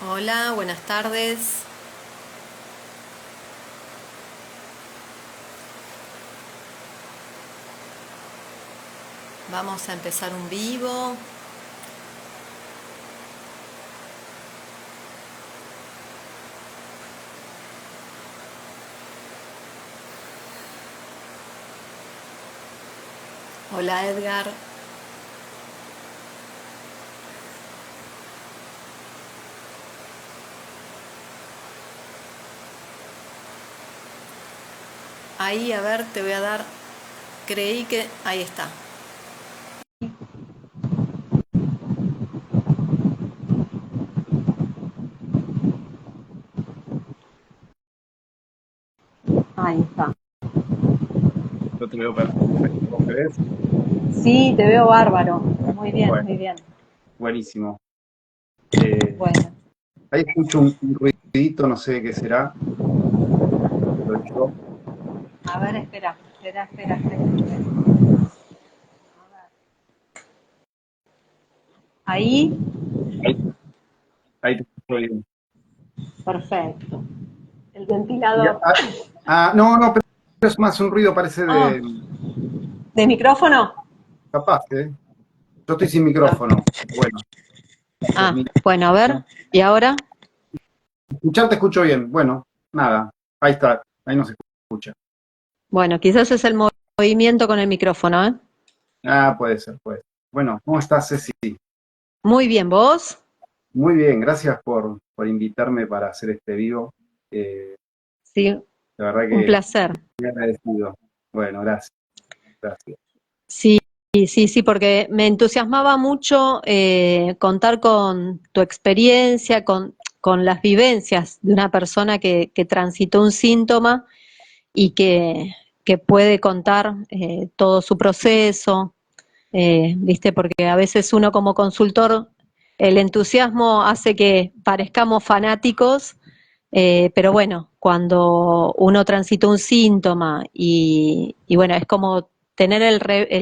Hola, buenas tardes. Vamos a empezar un vivo. Hola Edgar. Ahí, a ver, te voy a dar. Creí que. Ahí está. Ahí está. Yo te veo perfecto. ¿Vos me ves? Sí, te veo bárbaro. Muy bien, Bueno, muy bien. buenísimo. Eh, Bueno, Ahí escucho un ruidito, no sé qué será. Soy yo. a ver, espera. Ahí, Ahí, ahí te escucho bien. perfecto. El Y, ventilador. no, no, pero es más un ruido, parece Ah, de ¿de micrófono? capaz, ¿eh? Yo estoy sin Ah, micrófono. Bueno, ah, termino. bueno, a ver. ¿Y ahora? Escuchar te escucho bien. Bueno, nada. Ahí está. Ahí no se escucha. Bueno, quizás es el movimiento con el micrófono, ¿eh? Ah, puede ser, puede ser. Bueno, ¿cómo estás, Ceci? Muy bien, ¿vos? Muy bien, gracias por invitarme para hacer este vivo. Eh, Sí, la verdad un que placer. muy agradecido. Bueno, gracias, gracias. Sí, sí, porque me entusiasmaba mucho contar con tu experiencia, con las vivencias de una persona que transitó un síntoma y que puede contar todo su proceso, ¿viste? Porque a veces uno como consultor, el entusiasmo hace que parezcamos fanáticos, pero bueno, cuando uno transita un síntoma y bueno, es como tener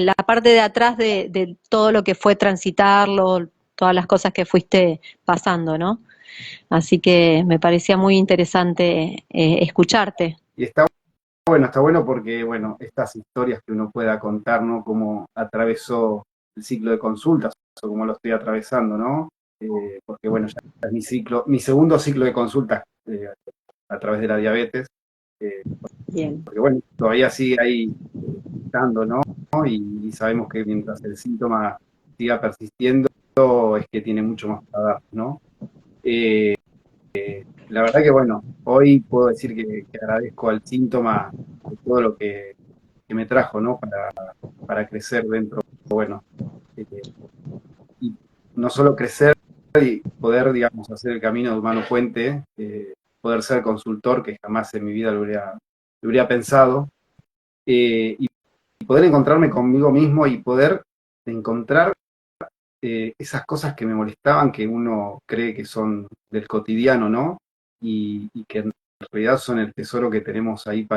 la parte de atrás de todo lo que fue transitarlo, todas las cosas que fuiste pasando, ¿no? Así que me parecía muy interesante escucharte. Y está bueno porque, bueno, estas historias que uno pueda contar, ¿no? Cómo atravesó el ciclo de consultas o cómo lo estoy atravesando, ¿no? Porque, bueno, ya es mi ciclo, mi segundo ciclo de consultas a través de la diabetes, eh, Bien, porque, bueno, todavía sigue ahí estando, ¿no? Y sabemos que mientras el síntoma siga persistiendo, es que tiene mucho más para dar, ¿no? Eh, la verdad que, bueno, hoy puedo decir que agradezco al síntoma de todo lo que me trajo, ¿no? Para crecer dentro, bueno, eh, y no solo crecer y poder, digamos, hacer el camino de humano puente, poder ser consultor, que jamás en mi vida lo hubiera pensado, y poder encontrarme conmigo mismo y poder encontrar esas cosas que me molestaban, que uno cree que son del cotidiano, ¿no? Y que en realidad son el tesoro que tenemos ahí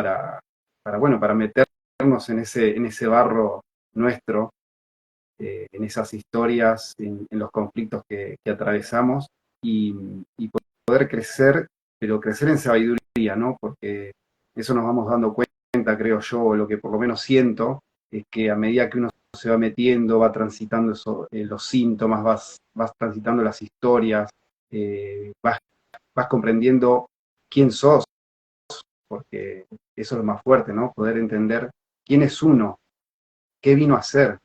bueno, para meternos en ese barro nuestro, en esas historias, en los conflictos que atravesamos y, y poder crecer, pero crecer en sabiduría, ¿no? Porque eso nos vamos dando cuenta, creo yo, o lo que por lo menos siento, es que a medida que uno se va metiendo, va transitando los síntomas, vas transitando las historias, vas, vas comprendiendo quién sos, porque eso es lo más fuerte, ¿no? Poder entender quién es uno, qué vino a ser,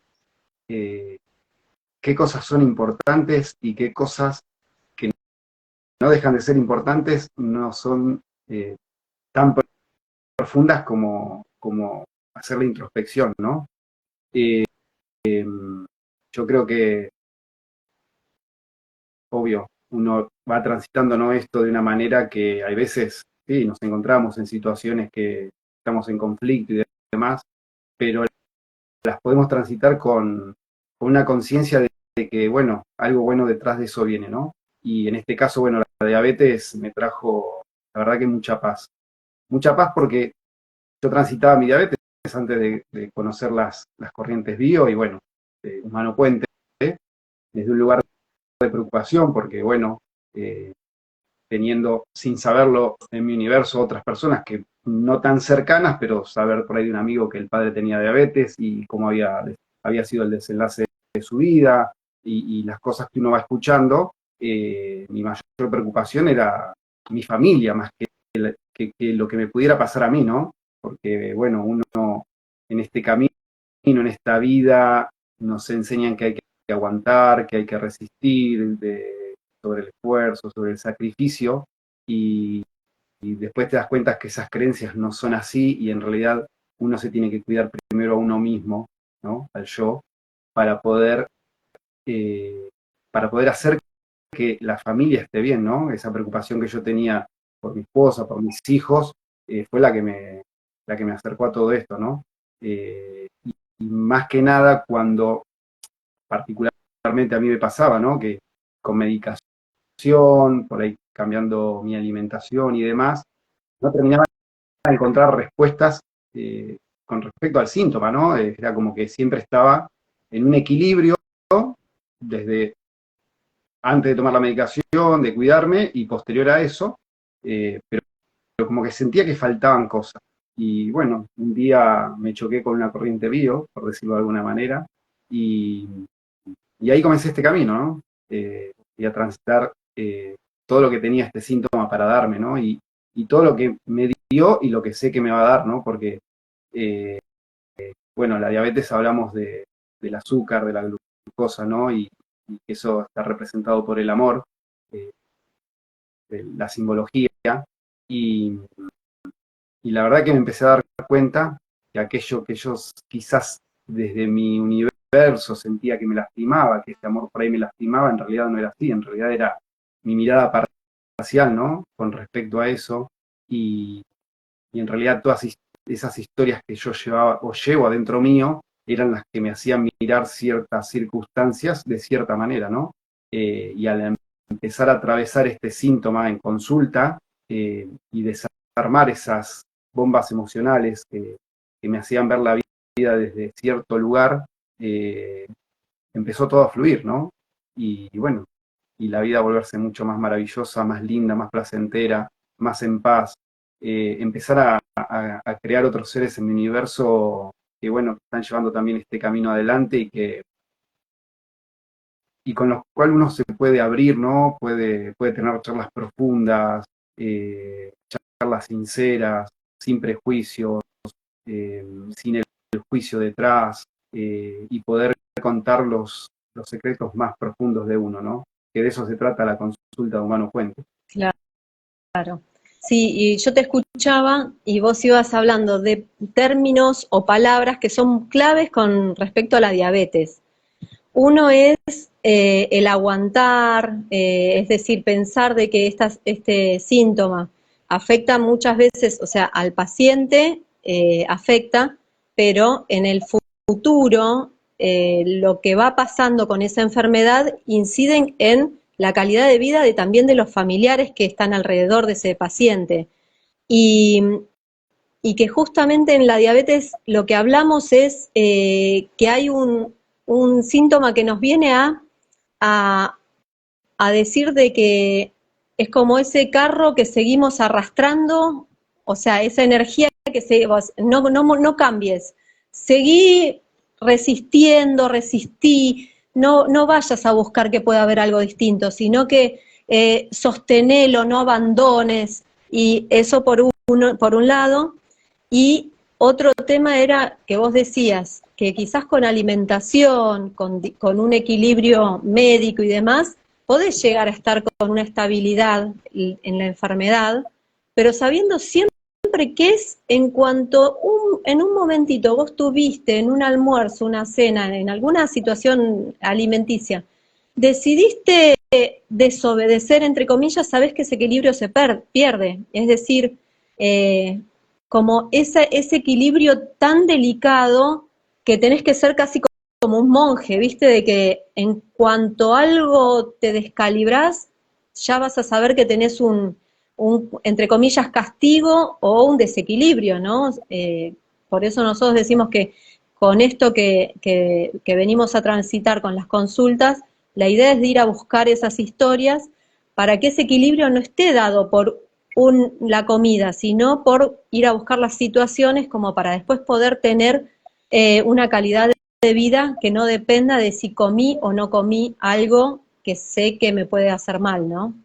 eh, qué cosas son importantes y qué cosas que no dejan de ser importantes no son tan profundas como hacer la introspección, ¿no? Eh, yo creo que, obvio, uno va transitando, ¿no? Esto de una manera que hay veces, sí, nos encontramos en situaciones que estamos en conflicto y demás, pero las podemos transitar con una conciencia de que, bueno, algo bueno detrás de eso viene, ¿no? Y en este caso, bueno, la diabetes me trajo, la verdad que mucha paz. Mucha paz porque yo transitaba mi diabetes antes de conocer las corrientes bio y, bueno, humano puente, desde un lugar de preocupación porque, bueno, teniendo, sin saberlo, en mi universo otras personas que no tan cercanas, pero saber por ahí de un amigo que el padre tenía diabetes y cómo había sido el desenlace de su vida y las cosas que uno va escuchando, mi mayor preocupación era mi familia más que lo que me pudiera pasar a mí, ¿no? Porque, bueno, uno en este camino, en esta vida, nos enseñan que hay que aguantar, que hay que resistir, sobre el esfuerzo, sobre el sacrificio, y después te das cuenta que esas creencias no son así y en realidad uno se tiene que cuidar primero a uno mismo, ¿no? Al yo, para poder, eh, para poder hacer que la familia esté bien, ¿no? Esa preocupación que yo tenía por mi esposa, por mis hijos, fue la que me acercó a todo esto, ¿no? Y más que nada cuando particularmente a mí me pasaba, ¿no? Que con medicación, por ahí cambiando mi alimentación y demás, no terminaba de encontrar respuestas con respecto al síntoma, ¿no? Era como que siempre estaba en un equilibrio desde antes de tomar la medicación, de cuidarme y posterior a eso, pero como que sentía que faltaban cosas. Y bueno, un día me choqué con una corriente bio, por decirlo de alguna manera, y, y ahí comencé este camino, ¿no? Y a transitar todo lo que tenía este síntoma para darme, ¿no? Y todo lo que me dio y lo que sé que me va a dar, ¿no? Porque, eh, bueno, la diabetes hablamos del azúcar, de la glucosa, ¿no? Y que eso está representado por el amor, eh, de la simbología, y, y la verdad que me empecé a dar cuenta que aquello que yo quizás desde mi universo sentía que me lastimaba, que este amor por ahí me lastimaba, en realidad no era así, en realidad era mi mirada parcial, ¿no? Con respecto a eso, y, y en realidad todas esas historias que yo llevaba o llevo adentro mío eran las que me hacían mirar ciertas circunstancias de cierta manera, ¿no? Y al empezar a atravesar este síntoma en consulta y desarmar esas bombas emocionales que me hacían ver la vida desde cierto lugar, eh, empezó todo a fluir, ¿no? Y bueno, y la vida a volverse mucho más maravillosa, más linda, más placentera, más en paz, empezar a crear otros seres en mi universo que, bueno, están llevando también este camino adelante y con los cuales uno se puede abrir, ¿no? Puede tener charlas profundas, charlas sinceras, sin prejuicios, sin el juicio detrás, y poder contar los secretos más profundos de uno, ¿no? Que de eso se trata la consulta de Humano Fuente. Claro. Sí, y yo te escuchaba y vos ibas hablando de términos o palabras que son claves con respecto a la diabetes. Uno es el aguantar, es decir, pensar de que este síntoma afecta muchas veces, o sea, al paciente afecta, pero en el futuro lo que va pasando con esa enfermedad inciden en la calidad de vida también de los familiares que están alrededor de ese paciente. Y, y que justamente en la diabetes lo que hablamos es que hay un síntoma que nos viene a, a decir de que es como ese carro que seguimos arrastrando, o sea, esa energía que no cambies, seguí resistiendo, resistí, no vayas a buscar que pueda haber algo distinto, sino que sostenelo, no abandones, y eso por un lado. Y otro tema era que vos decías que quizás con alimentación, con un equilibrio médico y demás, podés llegar a estar con una estabilidad en la enfermedad, pero sabiendo siempre que es en cuanto en un momentito vos tuviste en un almuerzo, una cena, en alguna situación alimenticia, decidiste desobedecer, entre comillas, sabés que ese equilibrio se pierde. Es decir, como ese equilibrio tan delicado que tenés que ser casi como un monje, ¿viste? De que en cuanto algo te descalibrás, ya vas a saber que tenés entre comillas, castigo o un desequilibrio, ¿no? Por eso nosotros decimos que con esto que venimos a transitar con las consultas, la idea es de ir a buscar esas historias para que ese equilibrio no esté dado por la comida, sino por ir a buscar las situaciones como para después poder tener una calidad de vida que no dependa de si comí o no comí algo que sé que me puede hacer mal, ¿no?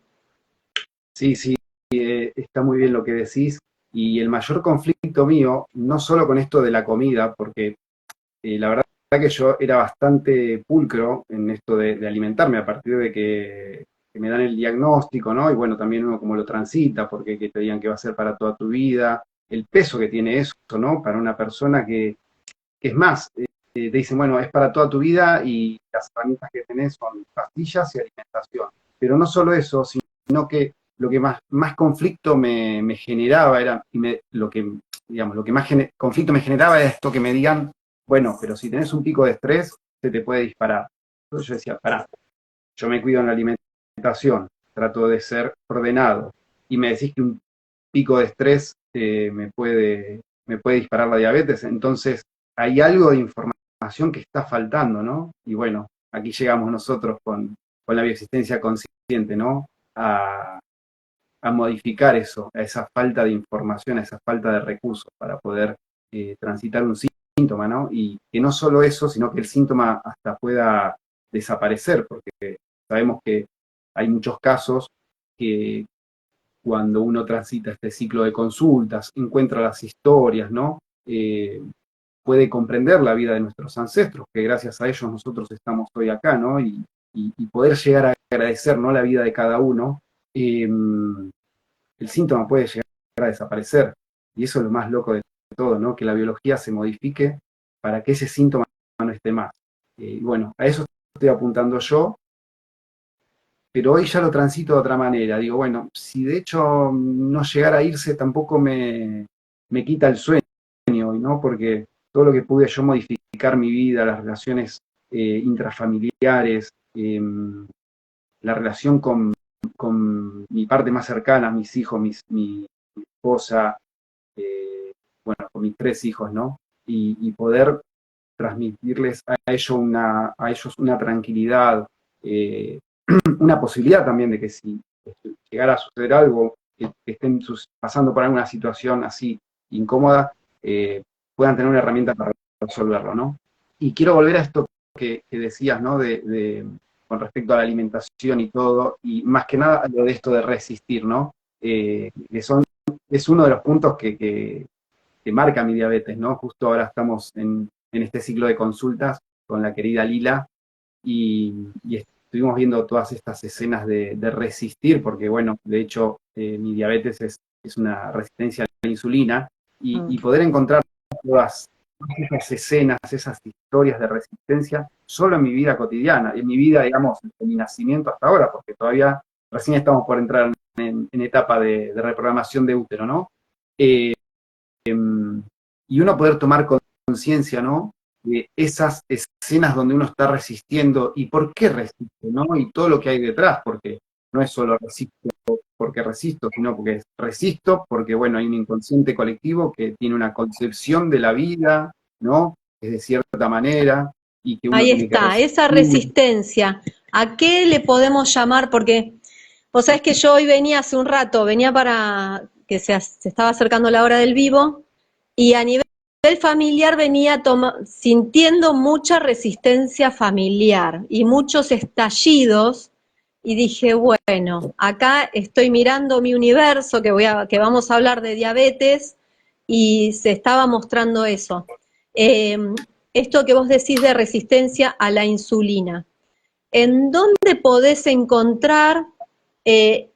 Sí, sí, está muy bien lo que decís. Y el mayor conflicto mío, no solo con esto de la comida, porque la verdad que yo era bastante pulcro en esto de alimentarme a partir de que me dan el diagnóstico, ¿no? Y bueno, también uno como lo transita, porque que te digan que va a ser para toda tu vida, el peso que tiene eso, ¿no? Para una persona que es más, te dicen, bueno, es para toda tu vida y las herramientas que tenés son pastillas y alimentación. Pero no solo eso, sino que lo que más conflicto me generaba era, lo que, digamos, lo que más conflicto me generaba era esto que me digan, bueno, pero si tenés un pico de estrés, se te puede disparar. Entonces yo decía, pará, yo me cuido en la alimentación, trato de ser ordenado, y me decís que un pico de estrés me puede disparar la diabetes, entonces hay algo de información que está faltando, ¿no? Y bueno, aquí llegamos nosotros con la bioexistencia consciente, ¿no? A modificar eso, a esa falta de información, a esa falta de recursos para poder transitar un síntoma, ¿no? Y que no solo eso, sino que el síntoma hasta pueda desaparecer, porque sabemos que hay muchos casos que cuando uno transita este ciclo de consultas, encuentra las historias, ¿no? Puede comprender la vida de nuestros ancestros, que gracias a ellos nosotros estamos hoy acá, ¿no? Y poder llegar a agradecer, ¿no? La vida de cada uno, el síntoma puede llegar a desaparecer. Y eso es lo más loco de todo, ¿no? Que la biología se modifique para que ese síntoma no esté más. Y bueno, a eso estoy apuntando yo, pero hoy ya lo transito de otra manera. Digo, bueno, si de hecho no llegara a irse, tampoco me quita el sueño, ¿no? Porque todo lo que pude yo modificar mi vida, las relaciones intrafamiliares, la relación con mi parte más cercana, mis hijos, mi esposa, bueno, con mis 3 hijos, ¿no? Y poder transmitirles a ellos una tranquilidad, eh, una posibilidad también de que si llegara a suceder algo, que estén pasando por alguna situación así incómoda, puedan tener una herramienta para resolverlo, ¿no? Y quiero volver a esto que decías, ¿no? Con respecto a la alimentación y todo, y más que nada lo de esto de resistir, ¿no? Es uno de los puntos que marca mi diabetes, ¿no? Justo ahora estamos en este ciclo de consultas con la querida Lila y estuvimos viendo todas estas escenas de resistir, porque bueno, de hecho mi diabetes es una resistencia a la insulina y poder encontrar todas esas escenas, esas historias de resistencia solo en mi vida cotidiana, en mi vida, digamos, de mi nacimiento hasta ahora, porque todavía recién estamos por entrar en etapa de reprogramación de útero, ¿no? Eh, y uno poder tomar conciencia, ¿no? De esas escenas donde uno está resistiendo y por qué resiste, ¿no? Y todo lo que hay detrás, porque no es solo resisto porque resisto, sino porque resisto porque, bueno, hay un inconsciente colectivo que tiene una concepción de la vida, ¿no? Es de cierta manera y que uno Ahí tiene que está, resistir. esa resistencia. ¿A qué le podemos llamar? Porque vos sabés que yo hoy venía hace un rato, venía para que se estaba acercando la hora del vivo, y a nivel familiar venía sintiendo mucha resistencia familiar y muchos estallidos, y dije, bueno, acá estoy mirando mi universo, que vamos a hablar de diabetes, y se estaba mostrando eso. Eh, Esto que vos decís de resistencia a la insulina. ¿En dónde podés encontrar eh,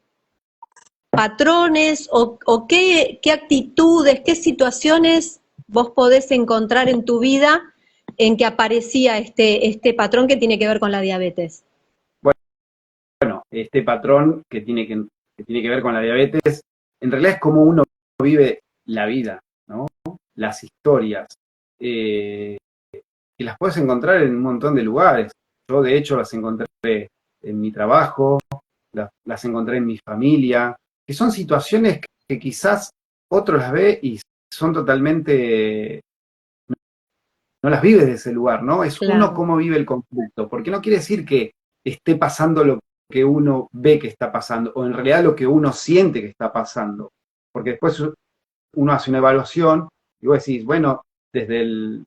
patrones o qué actitudes, qué situaciones vos podés encontrar en tu vida en que aparecía este patrón que tiene que ver con la diabetes? Bueno, este patrón que tiene que ver con la diabetes, en realidad es como uno vive la vida, ¿no? Las historias, eh, que las puedes encontrar en un montón de lugares. Yo, de hecho, las encontré en mi trabajo, las encontré en mi familia, que son situaciones que quizás otro las ve y son totalmente, no las vive desde ese lugar, ¿no? Es uno Claro. cómo vive el conflicto, porque no quiere decir que esté pasando lo que uno ve que está pasando, o en realidad lo que uno siente que está pasando. Porque después uno hace una evaluación y vos decís, bueno, desde el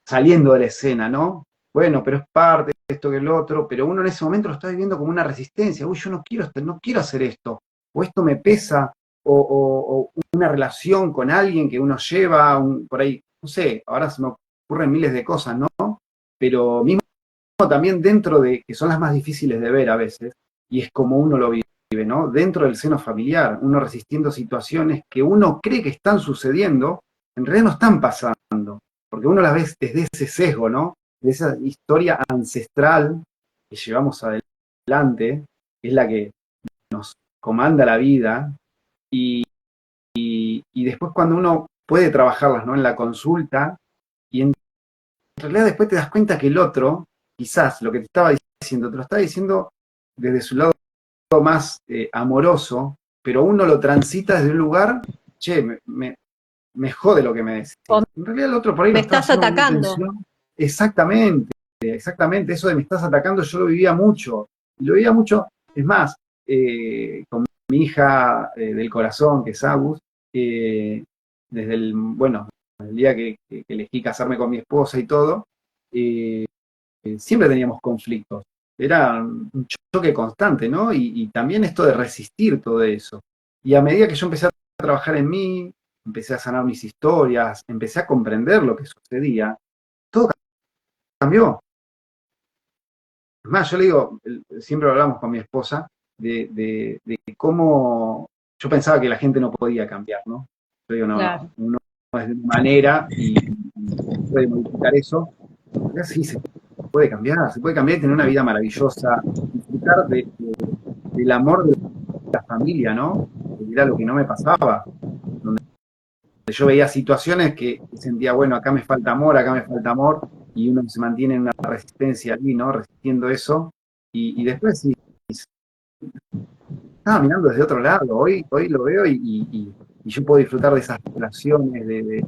saliendo de la escena, ¿no? Bueno, pero es parte de esto que el otro, pero uno en ese momento lo está viviendo como una resistencia. Uy, yo no quiero hacer esto, o esto me pesa, o una relación con alguien que uno lleva, por ahí, no sé, ahora se me ocurren miles de cosas, ¿no? Pero mismo también dentro de, que son las más difíciles de ver a veces, y es como uno lo vive, ¿no? Dentro del seno familiar, uno resistiendo situaciones que uno cree que están sucediendo, en realidad no están pasando, porque uno las ve desde ese sesgo, ¿no? De esa historia ancestral que llevamos adelante, que es la que nos comanda la vida, y después cuando uno puede trabajarlas, ¿no? En la consulta, y en realidad después te das cuenta que el otro, quizás lo que te estaba diciendo, te lo estaba diciendo desde su lado más amoroso, pero uno lo transita desde un lugar, che, me jode lo que me decís. O En realidad el otro por ahí lo me está estás haciendo con una atacando. intención. Exactamente, exactamente, eso de me estás atacando yo lo vivía mucho. Y lo vivía mucho, es más, con mi hija del corazón, que es Agus, desde bueno, el día que elegí casarme con mi esposa y todo, eh, siempre teníamos conflictos. Era un choque constante, ¿no? Y también esto de resistir todo eso. Y a medida que yo empecé a trabajar en mí, empecé a sanar mis historias, empecé a comprender lo que sucedía, todo cambió. Es más, yo le digo, siempre hablamos con mi esposa, de cómo yo pensaba que la gente no podía cambiar, ¿no? Yo digo, no, Claro. uno es de una manera y puede modificar eso. Ya sí, se puede cambiar y tener una vida maravillosa, disfrutar del amor de la familia, ¿no? Que era lo que no me pasaba. Donde yo veía situaciones que sentía, bueno, acá me falta amor, y uno se mantiene en una resistencia allí, ¿no? Resistiendo eso. Y después sí, estaba mirando desde otro lado. Hoy lo veo y yo puedo disfrutar de esas relaciones, de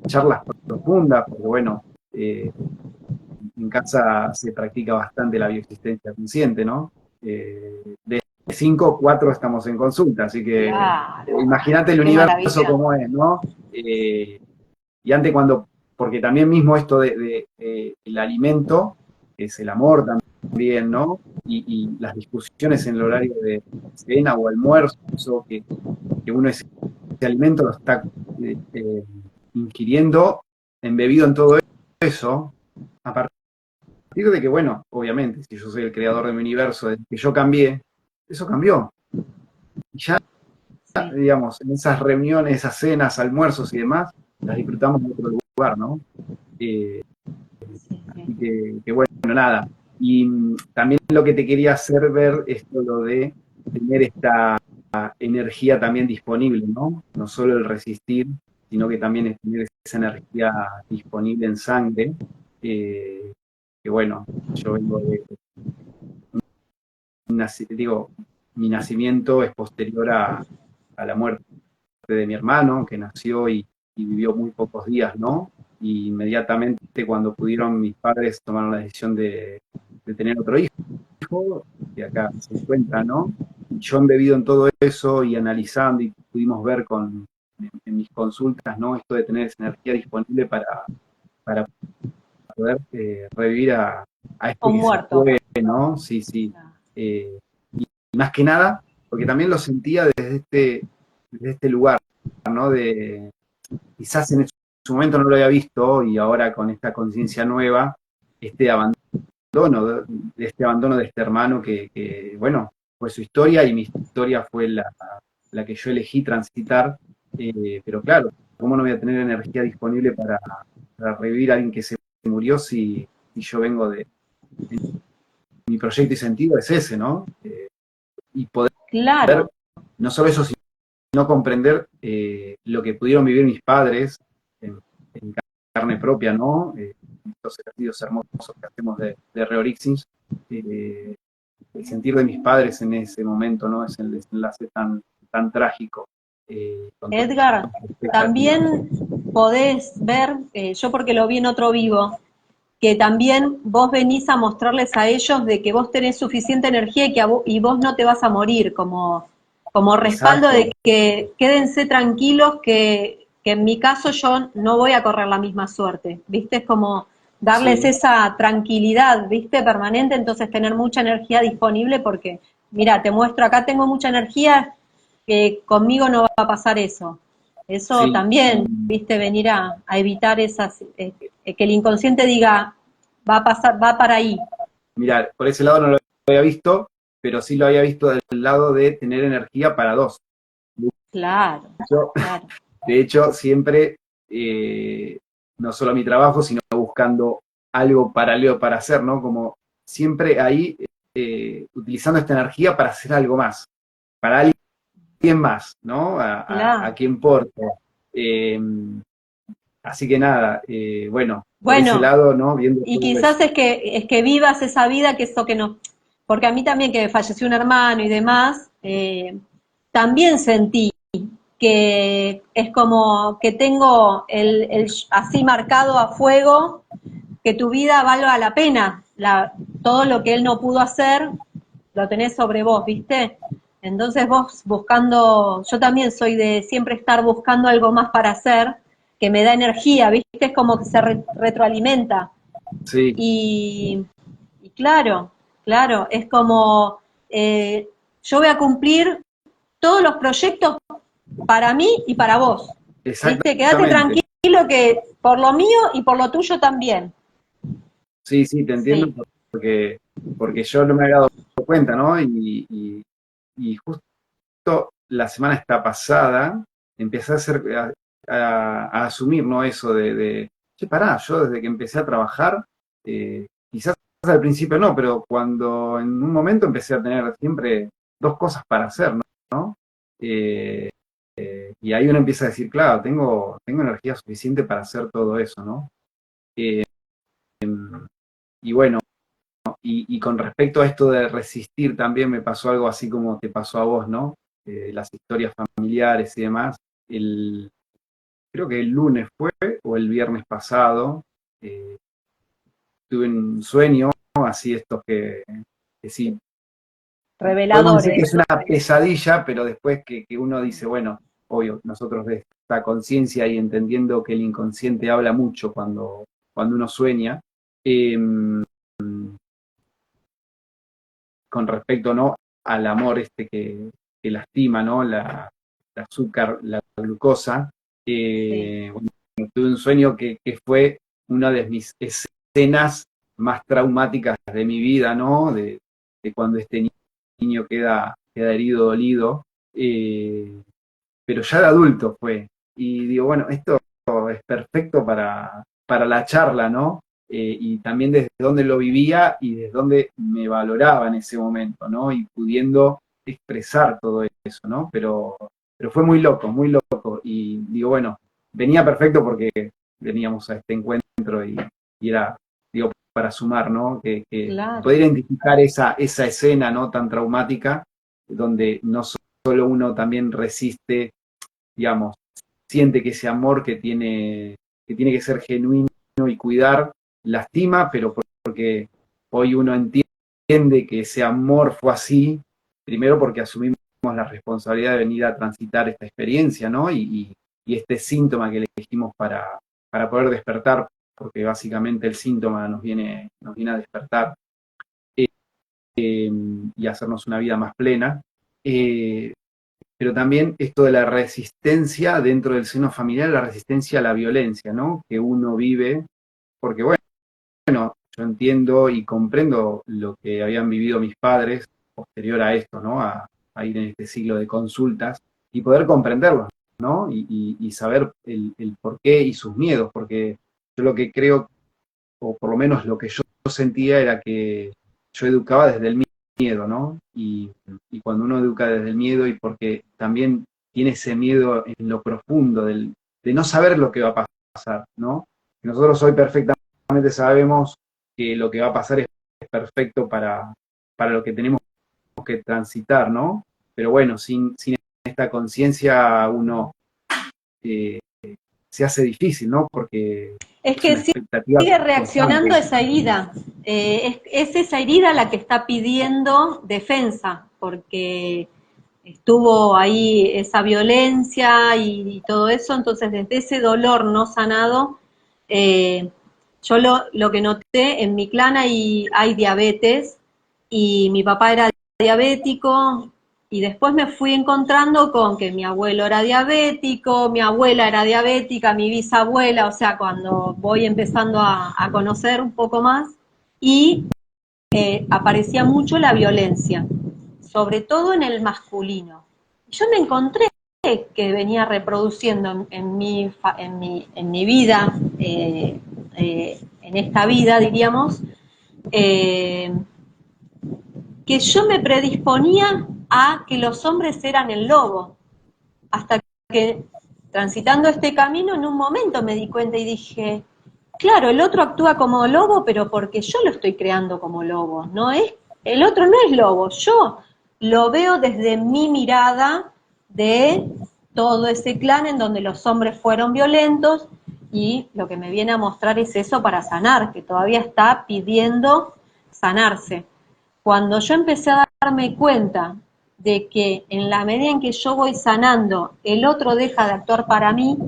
charlas profundas, porque bueno, en casa se practica bastante la bioexistencia consciente, ¿no? De 5, 4 estamos en consulta, así que Claro, imagínate el qué universo maravilla. como es, ¿no? Y antes cuando, porque también mismo esto el alimento, es el amor también, ¿no? Y las discusiones en el horario de cena o almuerzo, que uno ese alimento lo está ingiriendo, embebido en todo eso, a partir de que, bueno, obviamente, si yo soy el creador de mi universo, desde que yo cambié, eso cambió. Y ya, Sí, digamos, en esas reuniones, esas cenas, almuerzos y demás, las disfrutamos en otro lugar, ¿no? Eh, sí, sí. así que, bueno, nada. Y también lo que te quería hacer ver es lo de tener esta energía también disponible, ¿no? No solo el resistir, sino que también es tener esa energía disponible en sangre. eh, que bueno, yo vengo de, digo, mi nacimiento es posterior a la muerte de mi hermano, que nació y vivió muy pocos días, ¿no? Y inmediatamente cuando pudieron mis padres tomaron la decisión de tener otro hijo, que acá se encuentra, ¿no? Y yo embebido en todo eso y analizando y pudimos ver en mis consultas, ¿no? Esto de tener esa energía disponible para poder revivir a A este un que se muerto. fue, ¿no? Sí, sí. Eh, y más que nada, porque también lo sentía desde este lugar, ¿no? Quizás en su momento no lo había visto y ahora con esta conciencia nueva, este este abandono de este hermano bueno, fue su historia y mi historia fue la que yo elegí transitar, pero claro, ¿cómo no voy a tener energía disponible para revivir a alguien que se murió si yo vengo mi proyecto y sentido es ese, ¿no? Y poder Claro, no solo eso, sino comprender lo que pudieron vivir mis padres en carne propia, ¿no? Estos ejercicios hermosos que hacemos de Reorixins, el sentir de mis padres en ese momento, ¿no? Es el desenlace tan trágico, con todas Edgar, las expectativas. también podés ver, yo porque lo vi en otro vivo, que también vos venís a mostrarles a ellos de que vos tenés suficiente energía y que y vos no te vas a morir, como respaldo Exacto. de que quédense tranquilos que en mi caso yo no voy a correr la misma suerte, ¿viste? Es como darles Sí, esa tranquilidad, ¿viste? Permanente, entonces tener mucha energía disponible porque, mira, te muestro, acá tengo mucha energía, que conmigo no va a pasar eso. Eso sí. también, ¿viste? Venir a evitar esas, que el inconsciente diga, va a pasar, va para ahí. Mira, por ese lado no lo había visto, pero sí lo había visto del lado de tener energía para dos. Claro, Yo, claro. de hecho, siempre, eh, no solo mi trabajo, sino buscando algo paralelo para hacer, ¿no? Como siempre ahí, utilizando esta energía para hacer algo más, para alguien más, ¿no? A Claro. quien importa. Eh, Así que nada, bueno, por ese Bueno, lado, ¿no? Viendo y todo eso. quizás es que vivas esa vida que eso que no, porque a mí también que falleció un hermano y demás, también sentí que es como que tengo así marcado a fuego que tu vida valga la pena, todo lo que él no pudo hacer, lo tenés sobre vos, ¿viste? Entonces vos buscando, yo también soy de siempre estar buscando algo más para hacer, que me da energía, ¿viste? Es como que se retroalimenta. Sí, Y claro, claro, es como, eh, yo voy a cumplir todos los proyectos para mí y para vos, ¿viste? Quédate exactamente. tranquilo que por lo mío y por lo tuyo también. Sí, sí, te entiendo Sí, porque yo no me había dado cuenta, ¿no? Y justo la semana esta pasada empecé a hacer, a asumir, ¿no? Eso che, pará, yo desde que empecé a trabajar, quizás al principio no, pero cuando en un momento empecé a tener siempre dos cosas para hacer, ¿no? Eh, y ahí uno empieza a decir, claro, tengo energía suficiente para hacer todo eso, ¿no? Eh, y bueno, y con respecto a esto de resistir, también me pasó algo así como te pasó a vos, ¿no? Las historias familiares y demás. El, Creo que el lunes fue, o el viernes pasado, eh, tuve un sueño, así estos que sí, podemos decir que es reveladores. una pesadilla, pero después que uno dice, bueno, obvio, nosotros de esta conciencia y entendiendo que el inconsciente habla mucho cuando uno sueña, eh, con respecto, ¿no? Al amor que lastima, ¿no? El azúcar, la glucosa. Sí. Bueno, tuve un sueño que fue una de mis escenas más traumáticas de mi vida, ¿no? De cuando este niño queda herido, dolido. Pero ya de adulto fue. Y digo, bueno, esto es perfecto para la charla, ¿no? Y también desde dónde lo vivía y desde dónde me valoraba en ese momento, ¿no? Y pudiendo expresar todo eso, ¿no? Pero fue muy loco. Y digo, bueno, venía perfecto porque veníamos a este encuentro y era, digo, para sumar, ¿no? Que Claro. poder identificar esa escena, ¿no? Tan traumática, donde no solo uno también resiste, digamos, siente que ese amor que tiene que ser genuino y cuidar, lastima, pero porque hoy uno entiende que ese amor fue así, primero porque asumimos la responsabilidad de venir a transitar esta experiencia, ¿no? Y este síntoma que elegimos para poder despertar, porque básicamente el síntoma nos viene a despertar y hacernos una vida más plena. Eh, pero también esto de la resistencia dentro del seno familiar, la resistencia a la violencia, ¿no? Que uno vive, porque bueno, yo entiendo y comprendo lo que habían vivido mis padres posterior a esto, ¿no? A ir en este siglo de consultas y poder comprenderlos, ¿no? Y saber el porqué y sus miedos, porque yo lo que creo, o por lo menos lo que yo sentía era que yo educaba desde el miedo, ¿no? Y cuando uno educa desde el miedo y porque también tiene ese miedo en lo profundo de no saber lo que va a pasar, ¿no? Nosotros hoy perfectamente sabemos que lo que va a pasar es perfecto para lo que tenemos que transitar, ¿no? Pero bueno, sin esta conciencia uno se hace difícil, ¿no? Porque Es es que una expectativa sigue reaccionando a constante. esa herida. Es esa herida la que está pidiendo defensa, porque estuvo ahí esa violencia y todo eso, entonces desde ese dolor no sanado, yo lo que noté, en mi clan hay diabetes, y mi papá era diabético, y después me fui encontrando con que mi abuelo era diabético, mi abuela era diabética, mi bisabuela, o sea, cuando voy empezando a conocer un poco más, y aparecía mucho la violencia, sobre todo en el masculino. Yo me encontré que venía reproduciendo en mi vida, en esta vida, diríamos, eh, que yo me predisponía a que los hombres eran el lobo, hasta que transitando este camino en un momento me di cuenta y dije, claro, el otro actúa como lobo, pero porque yo lo estoy creando como lobo, no es, el otro no es lobo, yo lo veo desde mi mirada de todo ese clan en donde los hombres fueron violentos, y lo que me viene a mostrar es eso para sanar, que todavía está pidiendo sanarse. Cuando yo empecé a darme cuenta de que en la medida en que yo voy sanando, el otro deja de actuar para mí,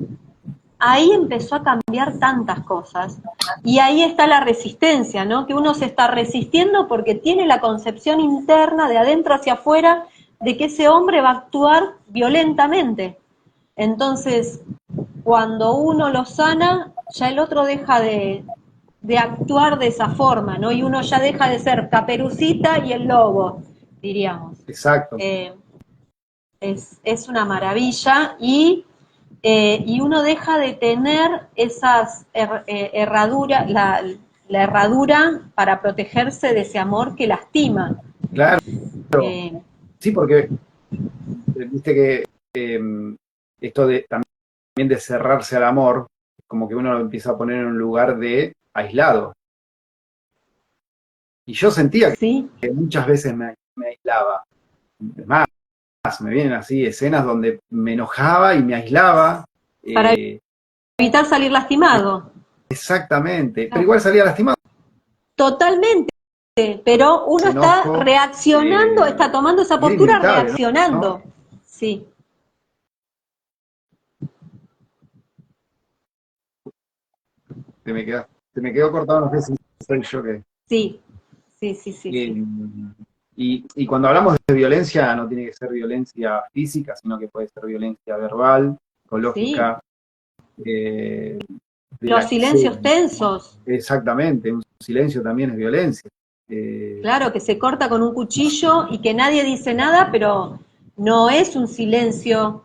ahí empezó a cambiar tantas cosas. Y ahí está la resistencia, ¿no? Que uno se está resistiendo porque tiene la concepción interna, de adentro hacia afuera, de que ese hombre va a actuar violentamente. Entonces, cuando uno lo sana, ya el otro deja de actuar de esa forma, ¿no? Y uno ya deja de ser Caperucita y el lobo, diríamos. Exacto. Eh, es una maravilla, y uno deja de tener esas herraduras, la herradura para protegerse de ese amor que lastima. Claro. Eh, Sí, porque viste que esto de también de cerrarse al amor, como que uno lo empieza a poner en un lugar de aislado. Y yo sentía sí, que muchas veces me aislaba. Es más, me vienen así escenas donde me enojaba y me aislaba. para eh, evitar salir lastimado. exactamente. Pero Claro. igual salía lastimado. Totalmente, pero uno Ese está enojo reaccionando, está tomando esa y era postura inevitable, ¿no? ¿No? reaccionando. Sí, Se me quedó cortado, no sé si soy yo que. sí, sí, sí, sí, Eh, sí. y cuando hablamos de violencia, no tiene que ser violencia física, sino que puede ser violencia verbal, Sí, psicológica, eh, de los la que sea. silencios tensos, Exactamente, un silencio también es violencia. claro, que se corta con un cuchillo y que nadie dice nada, pero no es un silencio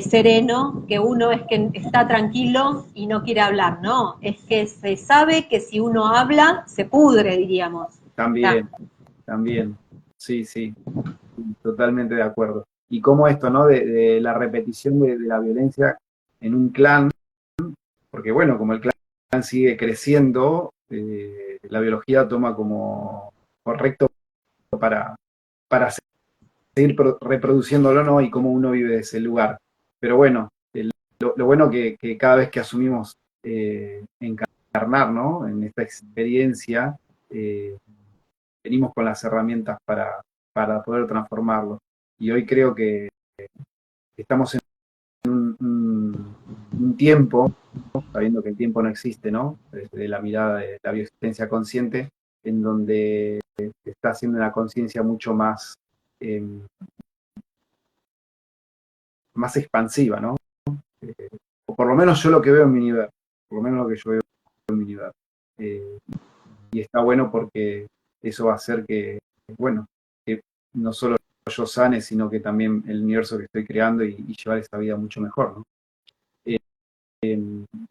sereno, que uno es que está tranquilo y no quiere hablar, no, es que se sabe que si uno habla, se pudre, diríamos. Está. También, también. Sí, sí, totalmente de acuerdo. Y cómo esto, ¿no? De la repetición de la violencia en un clan, porque bueno, como el clan sigue creciendo, la biología toma como correcto para seguir reproduciéndolo, ¿no? Y cómo uno vive de ese lugar. Pero bueno, lo bueno que cada vez que asumimos encarnar, ¿no? En esta experiencia, eh, venimos con las herramientas para poder transformarlo. Y hoy creo que estamos en un tiempo, sabiendo que el tiempo no existe, ¿no? Desde la mirada de la bioexistencia consciente, en donde se está haciendo una conciencia mucho más, eh, más expansiva, ¿no? O por lo menos yo lo que veo en mi universo, por lo menos lo que yo veo en mi universo. Eh, y está bueno porque eso va a hacer que, bueno, que no solo yo sane, sino que también el universo que estoy creando y llevar esa vida mucho mejor, ¿no?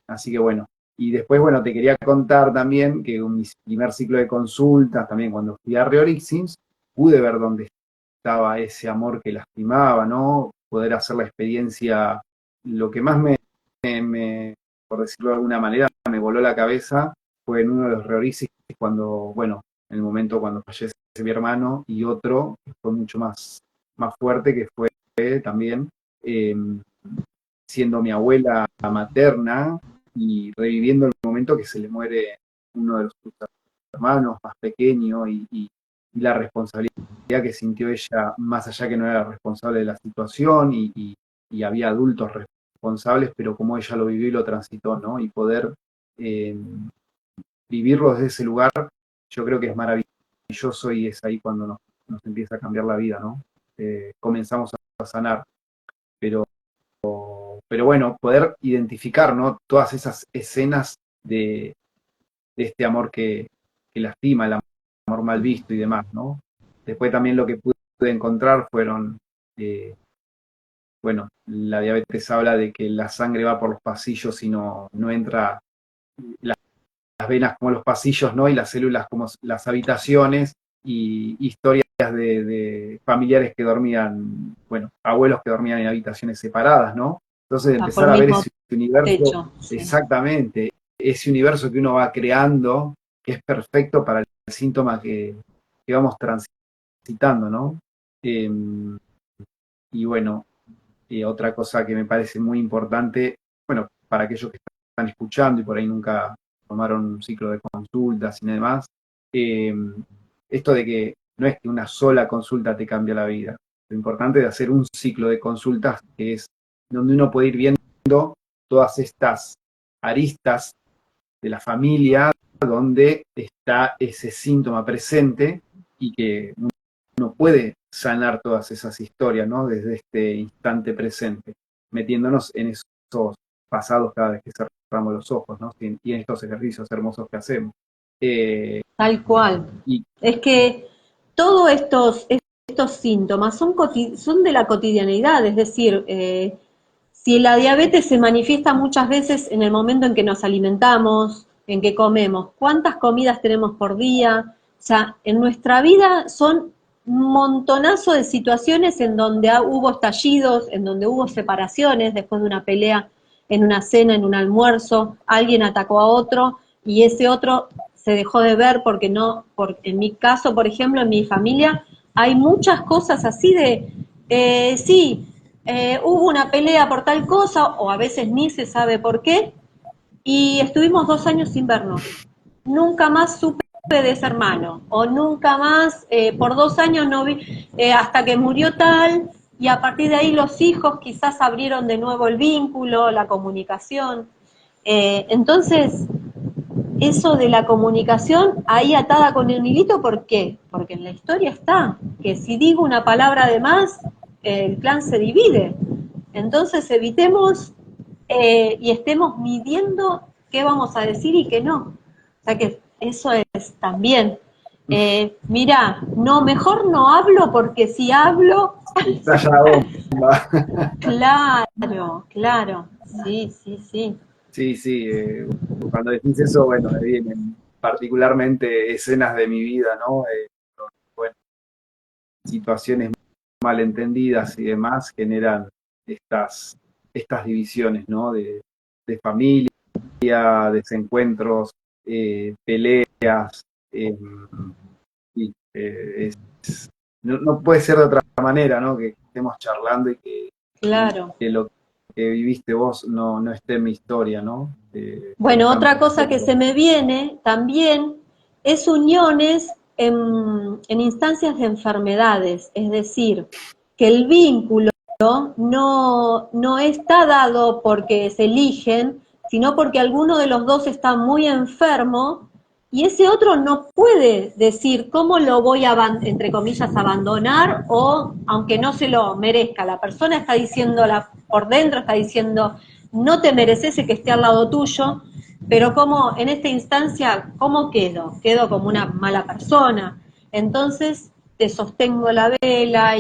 Así que bueno. Y después, bueno, te quería contar también que en mi primer ciclo de consultas, también cuando fui a Reorixins, pude ver dónde estaba ese amor que lastimaba, ¿no? Poder hacer la experiencia, lo que más por decirlo de alguna manera, me voló la cabeza fue en uno de los Reorixins cuando, bueno, en el momento cuando fallece mi hermano, y otro que fue mucho más fuerte, que fue también eh, siendo mi abuela materna y reviviendo el momento que se le muere uno de sus hermanos más pequeño y la responsabilidad que sintió ella, más allá que no era responsable de la situación y había adultos responsables, pero como ella lo vivió y lo transitó, ¿no? Y poder vivirlo desde ese lugar, yo creo que es maravilloso y es ahí cuando nos empieza a cambiar la vida, ¿no? Comenzamos a sanar, pero bueno, poder identificar, ¿no? Todas esas escenas de este amor que lastima, el amor mal visto y demás, ¿no? Después también lo que pude encontrar fueron, bueno, la diabetes habla de que la sangre va por los pasillos y no entra las venas como los pasillos, ¿no? Y las células como las habitaciones, y historias de familiares que dormían, bueno, abuelos que dormían en habitaciones separadas, ¿no? Entonces Bajo el empezar a ver mismo ese universo, techo, sí. exactamente, ese universo que uno va creando, que es perfecto para el síntoma que vamos transitando, ¿no? Y bueno, otra cosa que me parece muy importante, bueno, para aquellos que están escuchando y por ahí nunca tomaron un ciclo de consultas y demás, esto de que no es que una sola consulta te cambia la vida. Lo importante es hacer un ciclo de consultas que es donde uno puede ir viendo todas estas aristas de la familia donde está ese síntoma presente y que uno puede sanar todas esas historias, ¿no? Desde este instante presente, metiéndonos en esos pasados cada vez que cerramos los ojos, ¿no? Y en estos ejercicios hermosos que hacemos. Tal cual. Y Es que todos estos síntomas son de la cotidianidad, es decir, si la diabetes se manifiesta muchas veces en el momento en que nos alimentamos, en que comemos, cuántas comidas tenemos por día, o sea, en nuestra vida son un montonazo de situaciones en donde hubo estallidos, en donde hubo separaciones después de una pelea en una cena, en un almuerzo, alguien atacó a otro y ese otro se dejó de ver porque no, en mi caso, por ejemplo, en mi familia, hay muchas cosas así de, sí, hubo una pelea por tal cosa, o a veces ni se sabe por qué, y estuvimos 2 años sin vernos. Nunca más supe de ese hermano, o nunca más, por 2 años no vi, hasta que murió tal, y a partir de ahí los hijos quizás abrieron de nuevo el vínculo, la comunicación. Entonces, eso de la comunicación ahí atada con el hilito, ¿por qué? Porque en la historia está, que si digo una palabra de más, el clan se divide. Entonces evitemos y estemos midiendo qué vamos a decir y qué no. O sea que eso es también. Mira, no, mejor no hablo porque si hablo... estalla la bomba. Claro, claro, sí, sí, sí. Sí, sí, cuando decís eso, bueno, me vienen particularmente escenas de mi vida, ¿no? Bueno, situaciones malentendidas y demás generan estas divisiones, ¿no? De familia, desencuentros, peleas, y, no puede ser de otra manera, ¿no? Que estemos charlando Claro. que lo que viviste vos no esté en mi historia, ¿no? Con Bueno, tanto otra cosa que respeto. se me viene también es uniones en instancias de enfermedades, es decir, que el vínculo no está dado porque se eligen, sino porque alguno de los dos está muy enfermo y ese otro no puede decir cómo lo voy a, entre comillas, abandonar o aunque no se lo merezca. La persona está diciendo, por dentro está diciendo, no te mereces que esté al lado tuyo, pero como en esta instancia, ¿cómo quedo? Quedo como una mala persona. Entonces te sostengo la vela,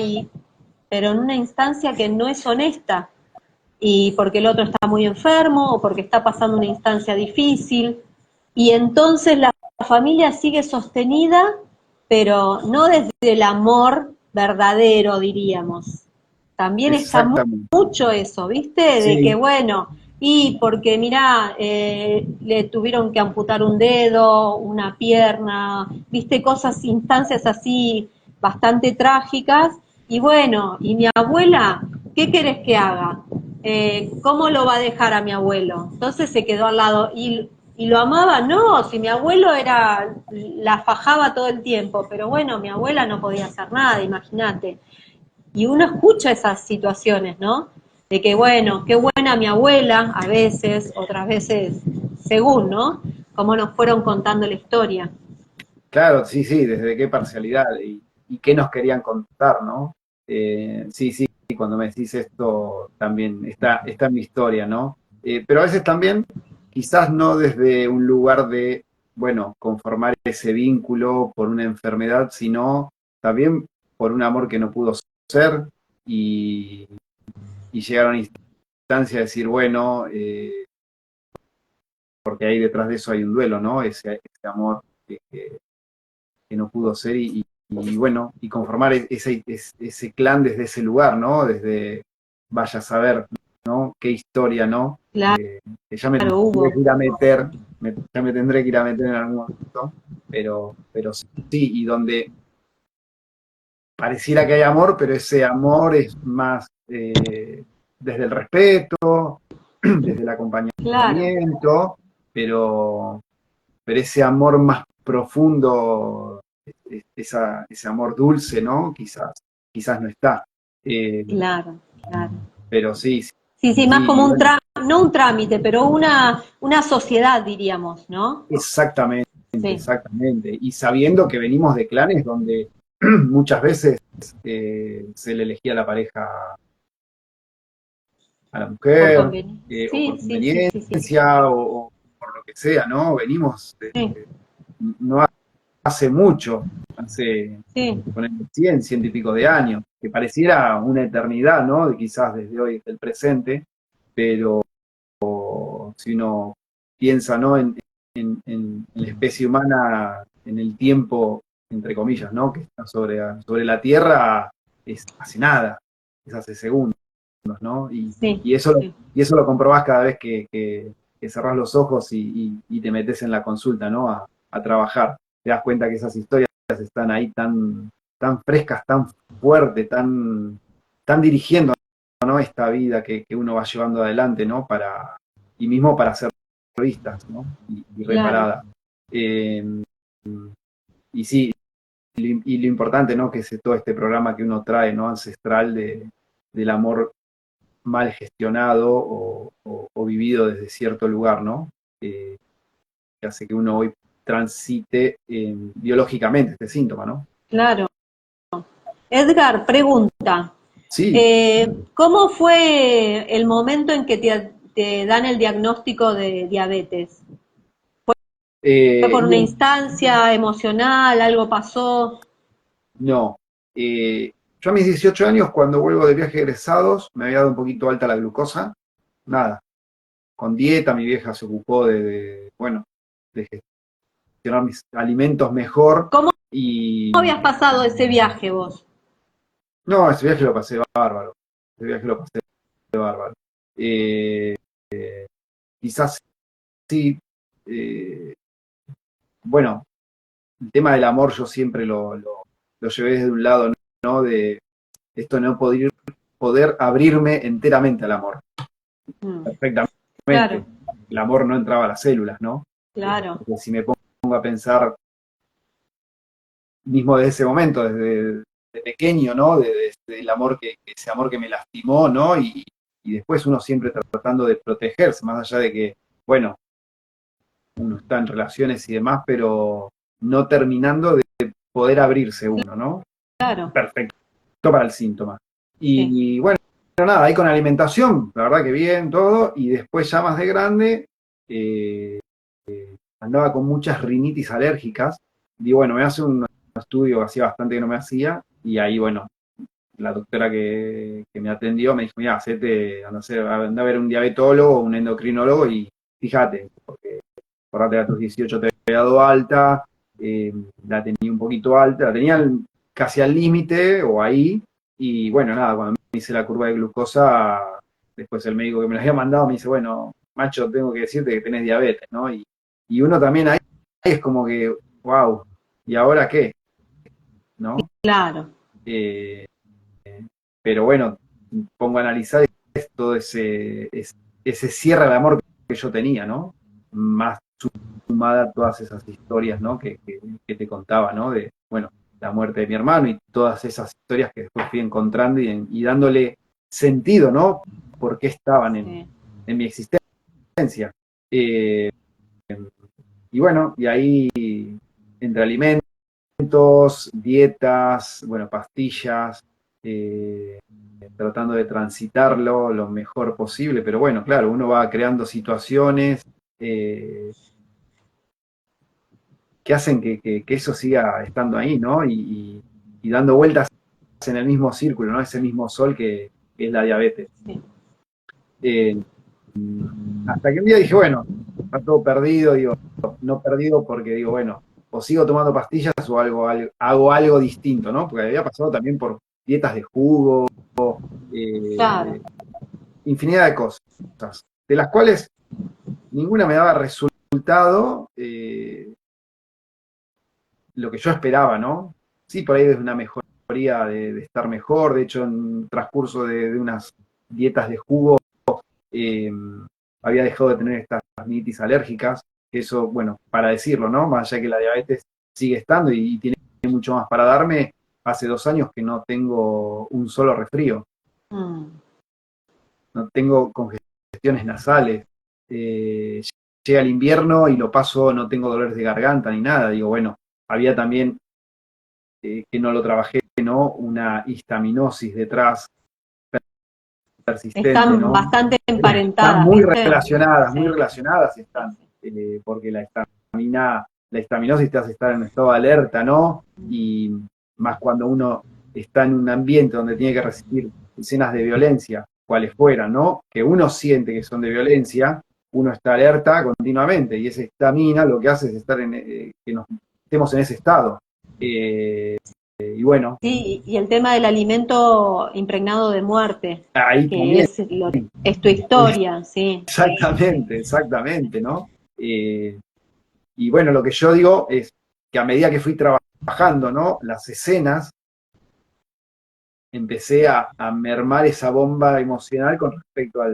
pero en una instancia que no es honesta, y porque el otro está muy enfermo o porque está pasando una instancia difícil, y entonces la familia sigue sostenida, pero no desde el amor verdadero, diríamos. También está Exactamente. mucho eso, ¿viste? De que, Sí, bueno, y porque, mirá, le tuvieron que amputar un dedo, una pierna, ¿viste? Cosas, instancias así bastante trágicas. Y bueno, y mi abuela, ¿qué querés que haga? ¿cómo lo va a dejar a mi abuelo? Entonces se quedó al lado. ¿Y lo amaba? No, si mi abuelo la fajaba todo el tiempo, pero bueno, mi abuela no podía hacer nada, imagínate. Y uno escucha esas situaciones, ¿no? De que, bueno, qué buena mi abuela, a veces, otras veces, según, ¿no? Cómo nos fueron contando la historia. Claro, sí, sí, desde qué parcialidad y qué nos querían contar, ¿no? Sí, sí, cuando me decís esto también está en mi historia, ¿no? Pero a veces también, quizás no desde un lugar de, bueno, conformar ese vínculo por una enfermedad, sino también por un amor que no pudo ser y, y llegar a una instancia de decir, bueno, porque ahí detrás de eso hay un duelo, ¿no? Ese amor que no pudo ser y bueno, y conformar ese clan desde ese lugar, ¿no? Desde, vaya a saber, ¿no? Qué historia, ¿no? Claro, Que ya me tendré Hugo. que ir a meter, ya me tendré que ir a meter en algún momento, pero sí, y donde pareciera que hay amor, pero ese amor es más desde el respeto, desde el Claro, acompañamiento, pero, pero ese amor más profundo, ese amor dulce, ¿no? Quizás no está. Eh, claro, claro. pero sí, sí, Sí, sí, más sí, y como bueno, no un trámite, pero una sociedad, diríamos, ¿no? exactamente, Sí, exactamente. Y sabiendo que venimos de clanes donde muchas veces se le elegía la pareja a la por mujer, conveniencia. o por Sí, sí, sí, sí, sí. conveniencia, o por lo que sea, ¿no? Venimos, Sí, no hace mucho, hace sí, poner 100, ciento y pico de años, que pareciera una eternidad, ¿no? Quizás desde hoy, desde el presente, pero si uno piensa, ¿no? En la especie humana, en el tiempo, entre comillas, ¿no? Que está sobre la Tierra, es hace nada, es hace segundos, ¿no? sí, sí. Y eso lo comprobás cada vez que cerrás los ojos y te metes en la consulta, ¿no? A trabajar. Te das cuenta que esas historias están ahí tan frescas, tan fuertes, tan dirigiendo, ¿no? Esta vida que uno va llevando adelante, ¿no? Y mismo para ser vistas, ¿no? Y Claro, reparadas. Eh, y sí, y lo importante, ¿no? Que es todo este programa que uno trae, ¿no? Ancestral del amor mal gestionado o vivido desde cierto lugar, ¿no? Que hace que uno hoy transite biológicamente este síntoma, ¿no? claro. Edgar, pregunta. Sí, ¿Cómo fue el momento en que te dan el diagnóstico de diabetes? ¿Fue por una y instancia emocional? ¿Algo pasó? no. Yo a mis 18 años, cuando vuelvo de viaje de egresados, me había dado un poquito alta la glucosa. Nada, con dieta, mi vieja se ocupó bueno, de gestionar mis alimentos mejor. ¿Cómo Y habías pasado ese viaje vos? no, ese viaje lo pasé bárbaro. Ese viaje lo pasé bárbaro. Eh, quizás sí, eh, bueno, el tema del amor yo siempre lo llevé desde un lado, ¿no? De esto no poder abrirme enteramente al amor. Mm, Perfectamente. claro, El amor no entraba a las células, ¿no? claro, Porque si me pongo a pensar, mismo desde ese momento, desde de pequeño, ¿no? Desde el amor ese amor que me lastimó, ¿no? Y después uno siempre tratando de protegerse, más allá de que, bueno, uno está en relaciones y demás, pero no terminando de poder abrirse uno, ¿no? claro, Perfecto para el síntoma. sí. Y bueno, nada, ahí con alimentación, la verdad que bien, todo, y después ya más de grande, eh, andaba con muchas rinitis alérgicas, y bueno, me hace un estudio, hacía bastante que no me hacía, y ahí, bueno, la doctora que me atendió me dijo, mira, anda a ver un diabetólogo, un endocrinólogo, y fíjate, porque acordate que a tus 18 te había dado alta, la tenía un poquito alta, la tenía casi al límite o ahí, y bueno, nada, cuando me hice la curva de glucosa, después el médico que me la había mandado me dice, bueno, macho, tengo que decirte que tenés diabetes, ¿no? Y uno también ahí es como que, wow, ¿y ahora qué? ¿No? Claro, Eh, pero bueno, pongo a analizar y todo ese cierre de amor que yo tenía, ¿no? Más sumada a todas esas historias, ¿no? Que te contaba, ¿no? De, bueno, la muerte de mi hermano y todas esas historias que después fui encontrando y dándole sentido, ¿no? Por qué estaban en mi existencia. Y bueno, y ahí entre alimentos, dietas, bueno, pastillas, tratando de transitarlo lo mejor posible, pero bueno, claro, uno va creando situaciones que hacen que eso siga estando ahí, ¿no? Y dando vueltas en el mismo círculo, ¿no? Ese mismo sol que es la diabetes. Sí. Hasta que un día dije, bueno, está todo perdido, digo, no perdido porque digo, bueno, o sigo tomando pastillas o hago algo distinto, ¿no? Porque había pasado también por dietas de jugo, Claro. infinidad de cosas, de las cuales ninguna me daba resultado lo que yo esperaba, ¿no? Sí, por ahí desde una mejoría de estar mejor, de hecho en el transcurso de unas dietas de jugo eh, había dejado de tener estas rinitis alérgicas, que eso, bueno, para decirlo, ¿no? Más allá que la diabetes sigue estando y tiene mucho más para darme, hace 2 años que no tengo un solo resfrío, no tengo congestiones nasales, llega el invierno y lo paso, no tengo dolores de garganta ni nada, digo, bueno, había también, que no lo trabajé, ¿no? Una histaminosis detrás persistente, Están ¿no? bastante Están emparentadas, ¿viste? muy Sí. relacionadas están, porque la histaminosis te hace estar en un estado de alerta, ¿no? Y más cuando uno está en un ambiente donde tiene que recibir escenas de violencia, cuales fueran, ¿no? Que uno siente que son de violencia, uno está alerta continuamente y esa histamina lo que hace es estar que nos estemos en ese estado. Y bueno, Sí, y el tema del alimento impregnado de muerte, ahí que también. es tu historia, sí. Exactamente, ¿no? Y bueno, lo que yo digo es que a medida que fui trabajando, ¿no? Las escenas, empecé a mermar esa bomba emocional con respecto a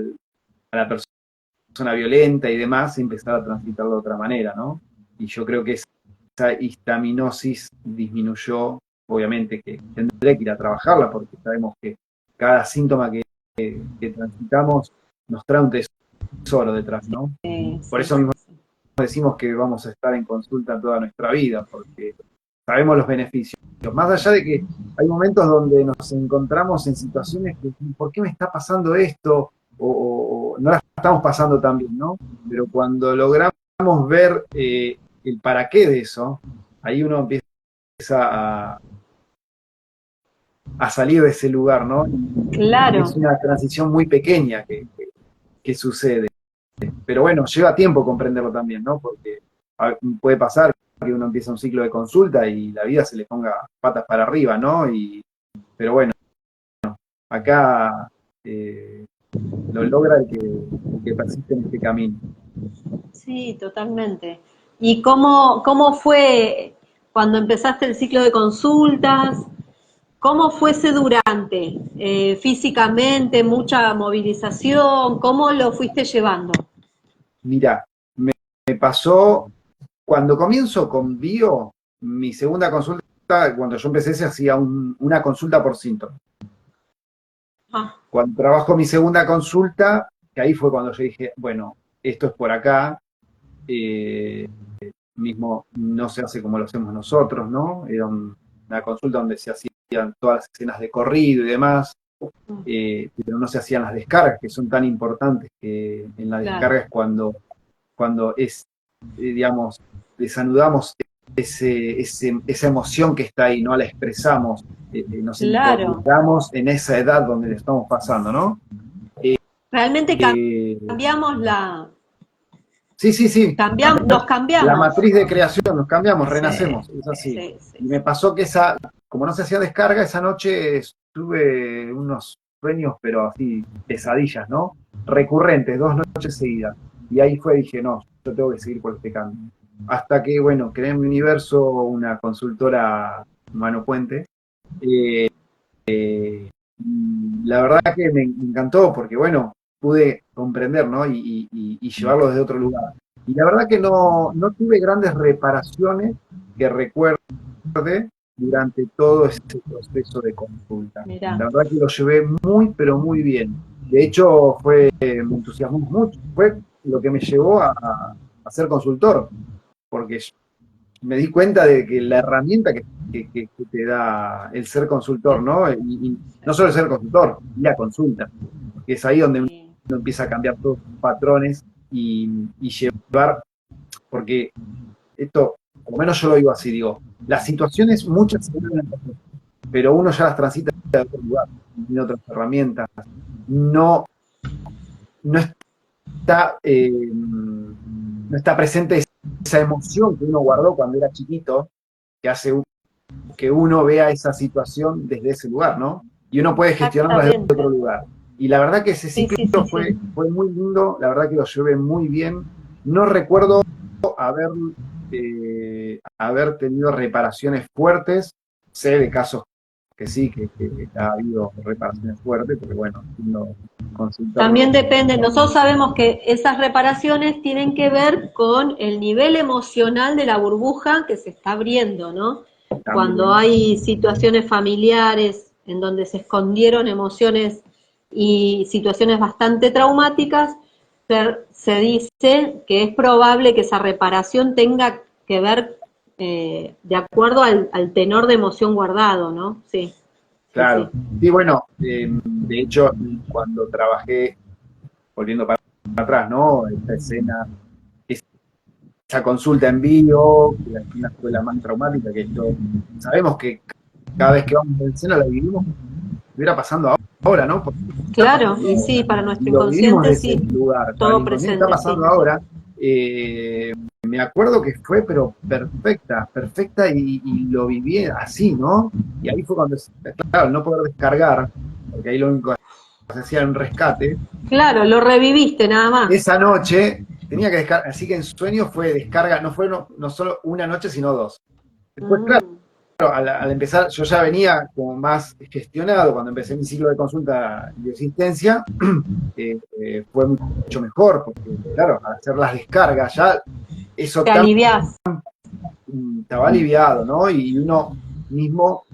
la persona violenta y demás, y empezar a transitarlo de otra manera, ¿no? Y yo creo que esa histaminosis disminuyó, obviamente que tendré que ir a trabajarla, porque sabemos que cada síntoma que transitamos nos trae un tesoro detrás, ¿no? Sí, Por sí, eso mismo sí, sí. decimos que vamos a estar en consulta toda nuestra vida, porque sabemos los beneficios. Más allá de que hay momentos donde nos encontramos en situaciones que, ¿por qué me está pasando esto? O no la estamos pasando tan bien, ¿no? Pero cuando logramos ver el para qué de eso, ahí uno empieza a salir de ese lugar, ¿no? Y Claro. es una transición muy pequeña que sucede. Pero bueno, lleva tiempo comprenderlo también, ¿no? Porque puede pasar que uno empieza un ciclo de consulta y la vida se le ponga patas para arriba, ¿no? Pero bueno, acá lo logra el que persiste en este camino. Sí, totalmente. ¿Y cómo fue cuando empezaste el ciclo de consultas? ¿Cómo fue ese durante? Físicamente, mucha movilización, ¿cómo lo fuiste llevando? Mira, me pasó, cuando comienzo con bio, mi segunda consulta, cuando yo empecé se hacía una consulta por síntoma. Ah, Cuando trabajo mi segunda consulta, que ahí fue cuando yo dije, bueno, esto es por acá, eh, mismo no se hace como lo hacemos nosotros, ¿no? Era una consulta donde se hacían todas las escenas de corrido y demás, pero no se hacían las descargas, que son tan importantes, que en las claro, descargas cuando digamos, desanudamos esa emoción que está ahí, ¿no? La expresamos, nos claro. involucramos en esa edad donde le estamos pasando, ¿no? Realmente Eh, cambiamos sí, nos la cambiamos. matriz de creación, nos cambiamos, Sí, renacemos, es así. sí, sí, Y me sí. pasó que como no se hacía descarga, esa noche tuve unos sueños, pero así, pesadillas, ¿no? Recurrentes, 2 noches seguidas. Y ahí dije, no, yo tengo que seguir por este camino. Hasta que, bueno, creé en mi universo una consultora Mano Puente, la verdad que me encantó porque, bueno, pude comprender, ¿no? Y llevarlo desde otro lugar. Y la verdad que no tuve grandes reparaciones que recuerde durante todo ese proceso de consulta. Mirá. La verdad que lo llevé muy, pero muy bien. De hecho, me entusiasmó mucho. Fue lo que me llevó a ser consultor, porque me di cuenta de que la herramienta que te da el ser consultor, ¿no? Y no solo el ser consultor, la consulta, que es ahí donde uno empieza a cambiar todos los patrones y llevar, porque esto, por lo menos yo lo digo así, digo, las situaciones muchas se vuelven, pero uno ya las transita de otro lugar, tiene otras herramientas, no, no está, no está presente esa emoción que uno guardó cuando era chiquito, que hace que uno vea esa situación desde ese lugar, ¿no? Y uno puede gestionarla desde otro lugar. Y la verdad que ese ciclo fue muy lindo, la verdad que lo llevé muy bien. No recuerdo haber tenido reparaciones fuertes. Sé de casos que sí, que ha habido reparaciones fuertes, porque bueno, siendo consultor. También depende, nosotros sabemos que esas reparaciones tienen que ver con el nivel emocional de la burbuja que se está abriendo, ¿no? También. Cuando hay situaciones familiares en donde se escondieron emociones y situaciones bastante traumáticas, se dice que es probable que esa reparación tenga que ver de acuerdo al tenor de emoción guardado, ¿no? Sí. Claro. Sí, bueno, de hecho, cuando trabajé, volviendo para atrás, ¿no? Esta escena, esa consulta en vivo, que al final fue la más traumática, que esto, sabemos que cada vez que vamos a la escena la vivimos, estuviera pasando ahora, ¿no? Porque claro, y sí, para nuestro inconsciente sí, lugar, todo presente. Está pasando ahora. Me acuerdo que fue, pero perfecta y lo viví así, ¿no? Y ahí fue cuando, claro, no poder descargar, porque ahí lo único que se hacía era un rescate. Claro, lo reviviste nada más. Esa noche tenía que descargar, así que en sueño fue descarga, no fue no solo una noche, sino dos. Después, claro, al empezar, yo ya venía como más gestionado cuando empecé mi ciclo de consulta y de asistencia, fue mucho mejor, porque claro, al hacer las descargas ya eso te aliviás. Estaba aliviado, ¿no? Y uno mismo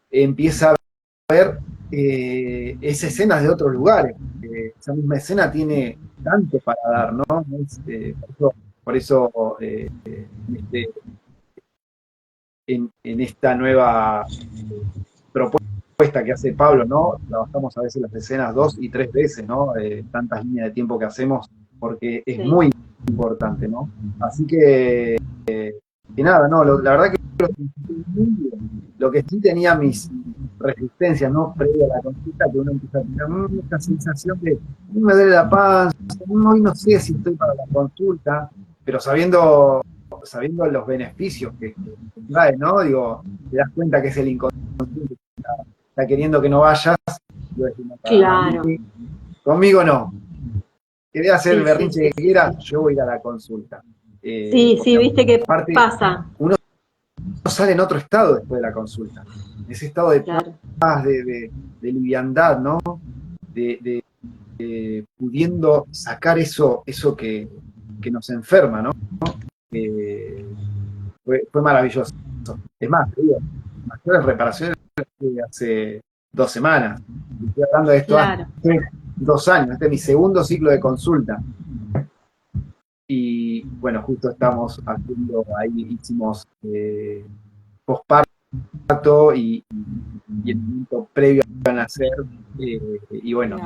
empieza a ver esas escenas de otros lugares. Esa misma escena tiene tanto para dar, ¿no? Por eso en esta nueva propuesta que hace Pablo, ¿no? Trabajamos a veces las escenas 2 y 3 veces, ¿no? Tantas líneas de tiempo que hacemos, porque es muy importante, ¿no? Así que nada, no, la verdad que lo que sí tenía mis resistencias, ¿no? Previa a la consulta, que uno empieza a tener esta sensación de me duele la panza, hoy no sé si estoy para la consulta, pero sabiendo los beneficios que trae, ¿no? Digo, te das cuenta que es el inconsciente que está queriendo que no vayas. Claro. Conmigo no. Quería hacer el berrinche que quiera, yo voy a ir a la consulta. Sí, viste que pasa. Uno sale en otro estado después de la consulta. Ese estado de paz, de liviandad, ¿no? De pudiendo sacar eso que nos enferma, ¿no? Fue maravilloso. Es más, te digo, mayores reparaciones hace 2 semanas. Estoy hablando de esto hace 2 años. Este es mi segundo ciclo de consulta. Y bueno, justo estamos haciendo, ahí hicimos posparto y el momento previo a nacer. Y bueno,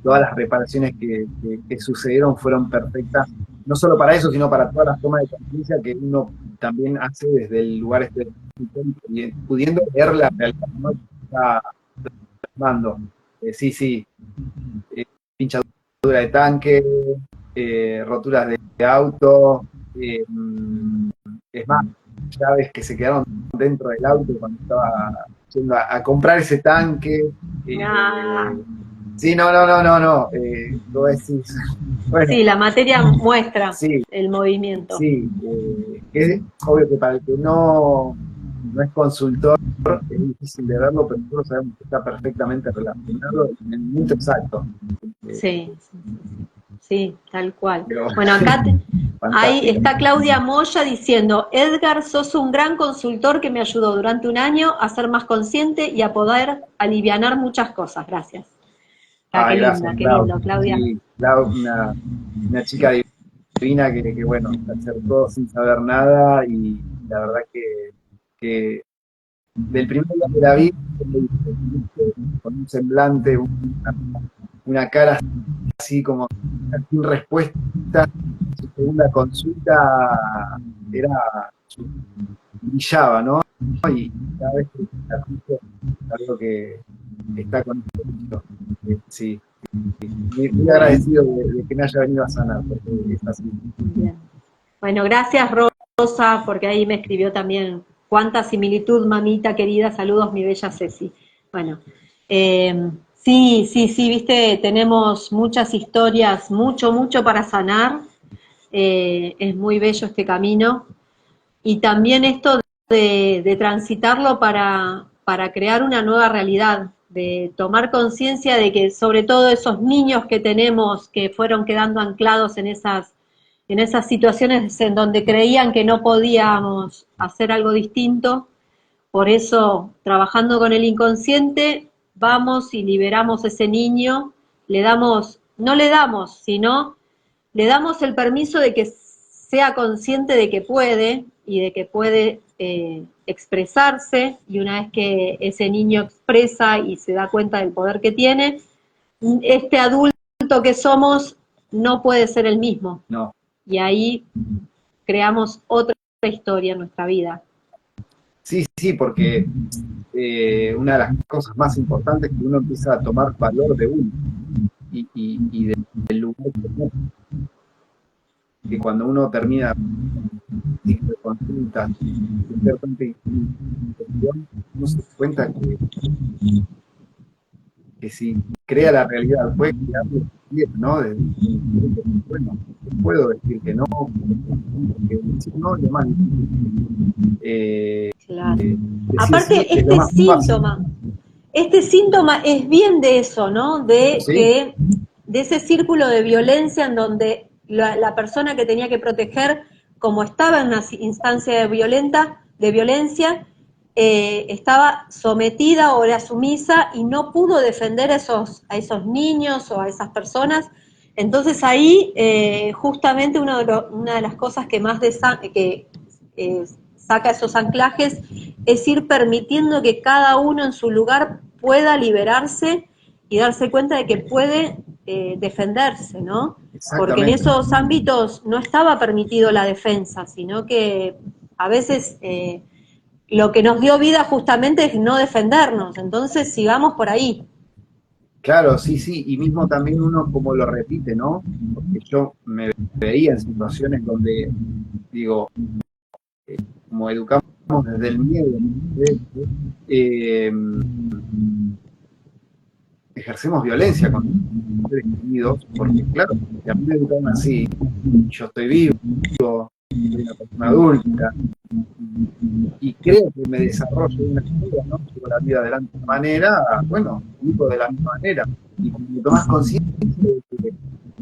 todas las reparaciones que sucedieron fueron perfectas, no solo para eso, sino para todas las tomas de conciencia que uno también hace desde el lugar pudiendo ver la realidad, ¿no? Que está plasmando. Sí, pinchadura de tanque, roturas de auto, es más, llaves que se quedaron dentro del auto cuando estaba yendo a comprar ese tanque. Sí, no. Lo decís. Bueno, sí, la materia muestra el movimiento. Sí, es obvio que para el que no no es consultor, es difícil de verlo, pero nosotros sabemos que está perfectamente relacionado en el momento exacto. Sí, sí, tal cual. Pero, Bueno, acá ahí fantástico. está Claudia Moya diciendo, Edgar, sos un gran consultor que me ayudó durante un año a ser más consciente y a poder alivianar muchas cosas. Gracias. Ah, qué Gracias, linda, qué Clau. lindo, Claudia. Sí, Clau, una chica divina que, bueno, se acercó sin saber nada y la verdad que del primer día que la vi, con un semblante, una cara así como sin respuesta, su segunda consulta era, brillaba, ¿no? Y cada vez que la escucho, algo que está con sí, muy agradecido de que me haya venido a sanar, porque es así. Bien. Bueno, gracias Rosa, porque ahí me escribió también, cuánta similitud, mamita querida, saludos mi bella Ceci. Bueno, sí, viste, tenemos muchas historias, mucho para sanar, es muy bello este camino, y también esto de transitarlo para crear una nueva realidad, de tomar conciencia de que sobre todo esos niños que tenemos que fueron quedando anclados en esas situaciones en donde creían que no podíamos hacer algo distinto, por eso trabajando con el inconsciente vamos y liberamos a ese niño, no le damos, sino le damos el permiso de que sea consciente de que puede y de que puede expresarse, y una vez que ese niño expresa y se da cuenta del poder que tiene, este adulto que somos no puede ser el mismo. No. Y ahí creamos otra historia en nuestra vida. Sí, porque una de las cosas más importantes es que uno empieza a tomar valor de uno y del lugar que cuando uno termina el ciclo de consultas, uno se da cuenta que si crea la realidad, puede crearlo, ¿no? Bueno, puedo decir que no, porque decir no es lo más difícil. Claro. Decir Aparte, sí es lo más fácil. este síntoma es bien de eso, ¿no? Sí. De ese círculo de violencia en donde la persona que tenía que proteger, como estaba en una instancia de violencia, estaba sometida o era sumisa y no pudo defender a esos niños o a esas personas. Entonces ahí justamente una de las cosas que más saca esos anclajes es ir permitiendo que cada uno en su lugar pueda liberarse y darse cuenta de que puede defenderse, ¿no? Porque en esos ámbitos no estaba permitido la defensa, sino que a veces lo que nos dio vida justamente es no defendernos, entonces sigamos por ahí. Claro, sí, y mismo también uno como lo repite, ¿no? Porque yo me veía en situaciones donde, digo, como educamos desde el miedo, ejercemos violencia con los seres queridos, porque claro, si a mí me educaron así, yo estoy vivo, soy una persona adulta, y creo que me desarrollo de una manera, ¿no? Llevo la vida adelante de una manera, bueno, vivo de la misma manera. Y cuando tomas conciencia de que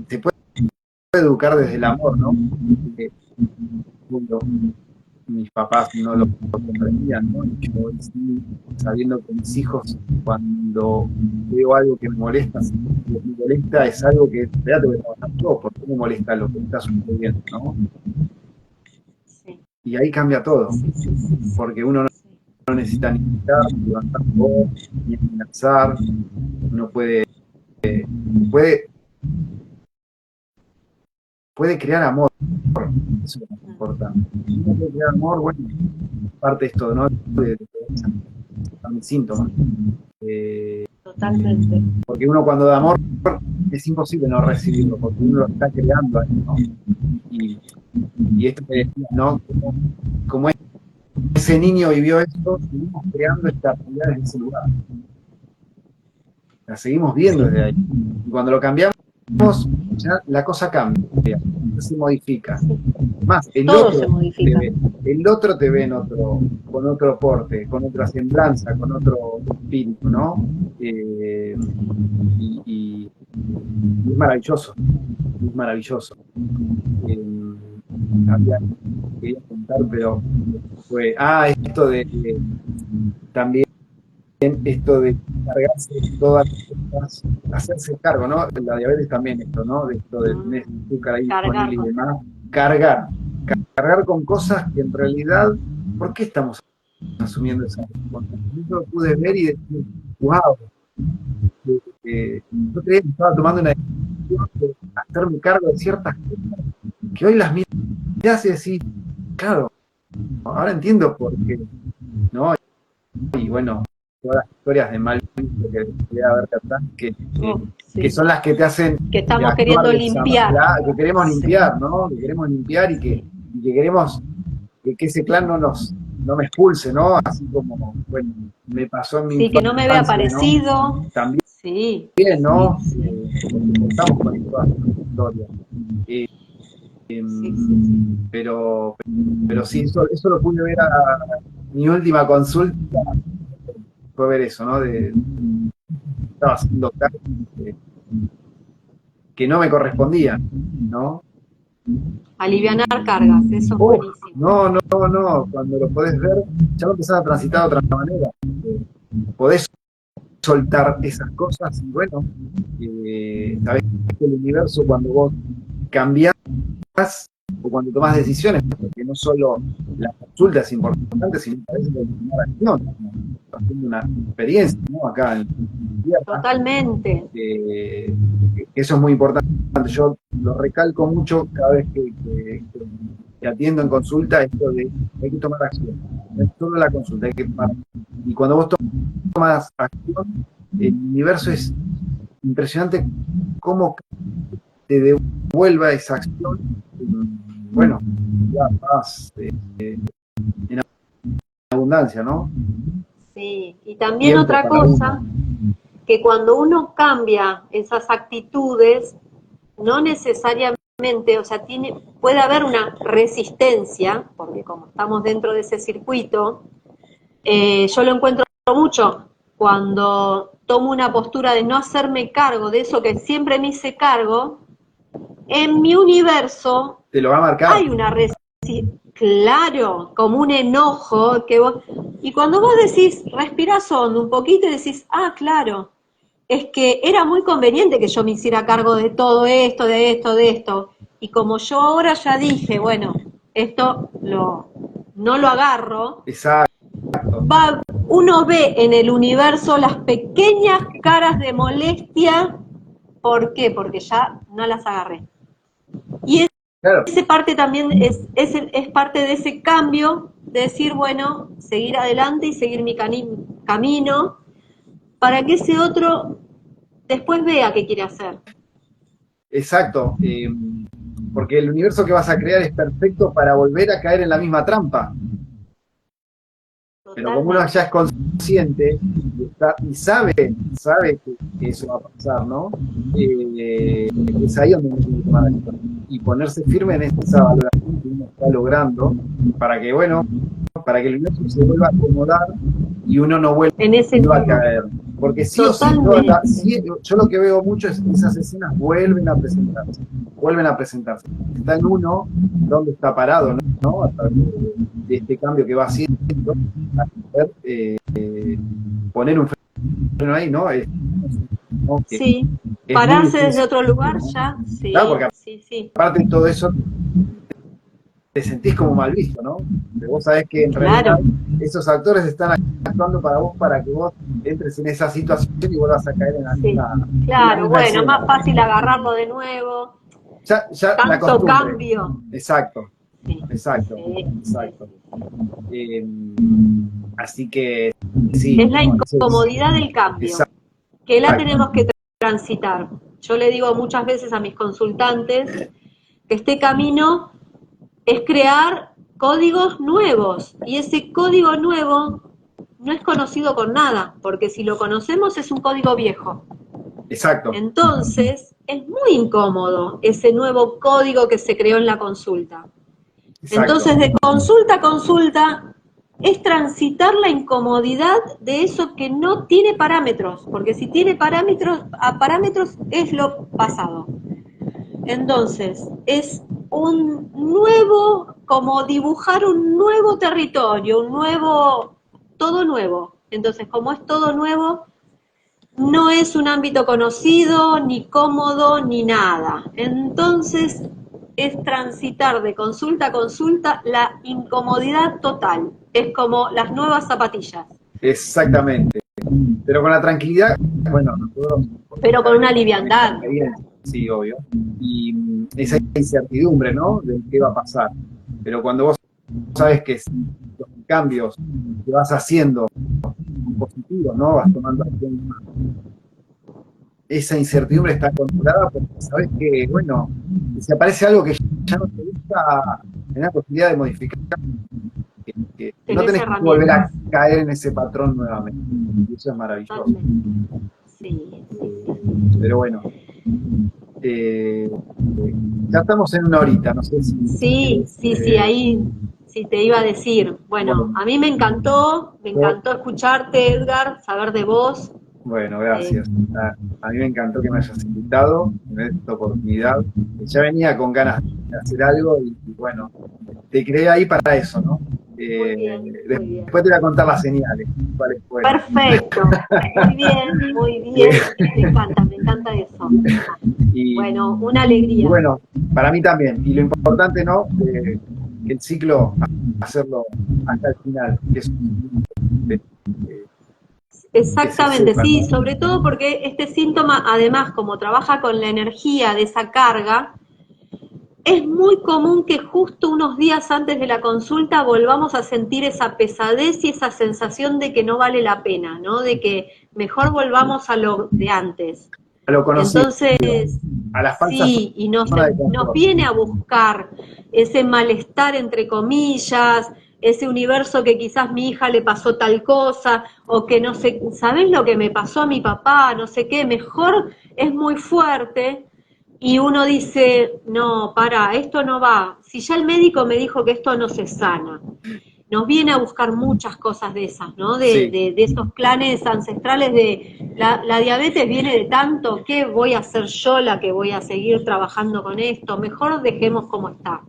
se puede educar desde el amor, ¿no? Mis papás no lo comprendían, ¿no? Y yo sí, sabiendo que mis hijos, cuando veo algo que me molesta, si me molesta es algo que ya te voy a trabajar yo, porque me molesta lo que está sucediendo, ¿no? Sí. Y ahí cambia todo, porque uno no necesita ni gritar, ni levantar voz, ni amenazar, uno puede crear amor, eso es lo más importante. Si uno puede crear amor, bueno, parte esto, ¿no? De mis síntomas. Totalmente. Porque uno cuando da amor es imposible no recibirlo, porque uno lo está creando ahí, ¿no? Y esto que decía, ¿no? Como ese niño vivió esto, seguimos creando esta realidad desde ese lugar. La seguimos viendo desde ahí. Y cuando lo cambiamos, ya la cosa cambia. se modifica. Más, Todo se modifica. El otro te ve con otro porte, con otra semblanza, con otro espíritu, ¿no? Y es maravilloso, es maravilloso. Quería contar, pero fue, esto también esto de cargarse todas las cosas, hacerse cargo, ¿no? La diabetes también esto, ¿no? De esto de tener azúcar ahí disponible y demás. Cargar con cosas que en realidad, ¿por qué estamos asumiendo esa responsabilidad? Yo lo pude ver y decir, wow, yo creía que estaba tomando una decisión de hacerme cargo de ciertas cosas que hoy las mirás y decís, claro, ahora entiendo por qué, ¿no? Y bueno, todas las historias de mal visto que debe haber atrás, que son las que te hacen que estamos queriendo limpiar, que queremos limpiar, ¿no? Que queremos limpiar y que queremos que ese clan no me expulse, ¿no? Así como, bueno, me pasó en mi infancia, que no me vea parecido, ¿no? También, ¿no? Estamos con todas las historias. Pero sí, eso lo pude ver a mi última consulta, fue ver eso, ¿no? Estaba haciendo cargas que no me correspondían, ¿no? Alivianar cargas, eso es buenísimo. No, cuando lo podés ver, ya lo empezás a transitar de otra manera. Podés soltar esas cosas y bueno, sabés que el universo cuando vos cambiás o cuando tomás decisiones, porque no solo la consulta es importante, sino que a veces tomar acción, haciendo una experiencia, ¿no? Acá en tierra. Totalmente. Eso es muy importante. Yo lo recalco mucho cada vez que atiendo en consulta, esto de hay que tomar acción. No es solo la consulta, hay que tomar. Y cuando vos tomas acción, el universo es impresionante cómo te devuelva esa acción. Bueno, ya más en abundancia, ¿no? Sí, y también otra cosa, que cuando uno cambia esas actitudes, no necesariamente, o sea, puede haber una resistencia, porque como estamos dentro de ese circuito, yo lo encuentro mucho cuando tomo una postura de no hacerme cargo de eso que siempre me hice cargo, en mi universo te lo va a marcar. Hay una resistencia, claro, como un enojo que vos, y cuando vos decís, respirás hondo un poquito y decís, claro, es que era muy conveniente que yo me hiciera cargo de todo esto, de esto, de esto, y como yo ahora ya dije, bueno, esto no lo agarro. Exacto. Uno ve en el universo las pequeñas caras de molestia. ¿Por qué? Porque ya no las agarré. Y claro. Esa parte también es parte de ese cambio de decir, bueno, seguir adelante y seguir mi camino para que ese otro después vea qué quiere hacer. Exacto, porque el universo que vas a crear es perfecto para volver a caer en la misma trampa. Pero como uno ya es consciente y sabe que eso va a pasar, ¿no? Es ahí donde uno tiene que tomar acción y ponerse firme en esa valoración que uno está logrando para que, bueno, para que el universo se vuelva a acomodar y uno no vuelva a caer. Porque sí o sí, yo lo que veo mucho es que esas escenas vuelven a presentarse. Está en uno donde está parado, ¿no? A través de este cambio que va haciendo, a poder poner un freno ahí, ¿no? Sí, pararse desde otro lugar, ¿no? Ya, sí. Claro, porque sí. Aparte de todo eso, te sentís como mal visto, ¿no? Pero vos sabés que en realidad esos actores están actuando para vos, para que vos entres en esa situación y vuelvas a caer en la misma. Claro, bueno, escena. Más fácil agarrarlo de nuevo. Ya tanto cambio. Exacto. Sí. Así que sí. Es la incomodidad del cambio, que la tenemos que transitar. Yo le digo muchas veces a mis consultantes que este camino es crear códigos nuevos, y ese código nuevo no es conocido con nada, porque si lo conocemos es un código viejo. Exacto. Entonces, es muy incómodo ese nuevo código que se creó en la consulta. Exacto. Entonces, de consulta a consulta, es transitar la incomodidad de eso que no tiene parámetros, porque si tiene parámetros, a parámetros es lo pasado. Entonces, es un nuevo, como dibujar un nuevo territorio, un nuevo, todo nuevo. Entonces, como es todo nuevo, no es un ámbito conocido, ni cómodo, ni nada. Entonces, es transitar de consulta a consulta la incomodidad total. Es como las nuevas zapatillas. Exactamente. Pero con la tranquilidad, bueno, nosotros... Pero con una liviandad. Sí, obvio. Y esa incertidumbre, ¿no? De qué va a pasar. Pero cuando vos sabes que los cambios que vas haciendo son positivos, ¿no? Vas tomando acción. Esa incertidumbre está controlada porque sabes que, bueno, si aparece algo que ya no te gusta, tenés la posibilidad de modificar. Que no tenés que volver a caer en ese patrón nuevamente. Y eso es maravilloso. Sí. Pero bueno, ya estamos en una horita, no sé si... Sí, ahí sí te iba a decir. Bueno, a mí me encantó escucharte, Edgar, saber de vos. Bueno, gracias. A mí me encantó que me hayas invitado, me des esta oportunidad. Ya venía con ganas de hacer algo y bueno, te creé ahí para eso, ¿no? Muy bien. Después te voy a contar las señales. Perfecto, muy bien. Me encanta eso. Y, bueno, una alegría. Y bueno, para mí también. Y lo importante, ¿no? Que el ciclo, hacerlo hasta el final. Que es exactamente, sí, sobre todo porque este síntoma, además, como trabaja con la energía de esa carga, es muy común que justo unos días antes de la consulta volvamos a sentir esa pesadez y esa sensación de que no vale la pena, ¿no? De que mejor volvamos a lo de antes. A lo conocido. Entonces, a las falsas sí, y nos viene a buscar ese malestar, entre comillas, ese universo que quizás mi hija le pasó tal cosa, o que no sé, ¿sabés lo que me pasó a mi papá? No sé qué, mejor es muy fuerte, y uno dice, no, esto no va, si ya el médico me dijo que esto no se sana. Nos viene a buscar muchas cosas de esas, ¿no? De esos planes ancestrales de la diabetes viene de tanto, ¿qué voy a hacer yo la que voy a seguir trabajando con esto? Mejor dejemos como está.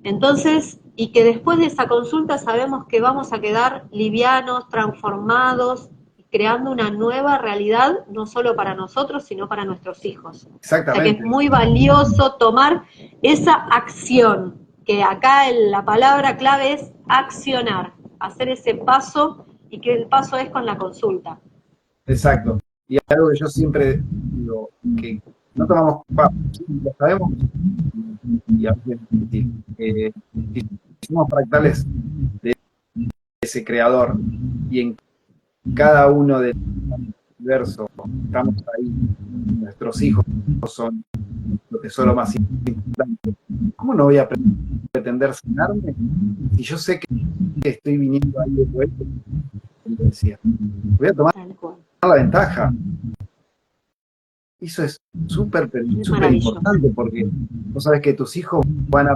Entonces, y que después de esa consulta sabemos que vamos a quedar livianos, transformados, creando una nueva realidad, no solo para nosotros, sino para nuestros hijos. Exactamente. O sea que es muy valioso tomar esa acción, que acá la palabra clave es accionar, hacer ese paso, y que el paso es con la consulta. Exacto. Y algo que yo siempre digo, que no tomamos pasos, lo sabemos, y a veces somos fractales de ese creador, y en cada uno del universo estamos ahí, nuestros hijos son nuestro tesoro más importante. ¿Cómo no voy a pretender sanarme si yo sé que estoy viniendo ahí de vuelta? Decía, voy a tomar la ventaja. Eso es súper importante, porque vos sabés que tus hijos van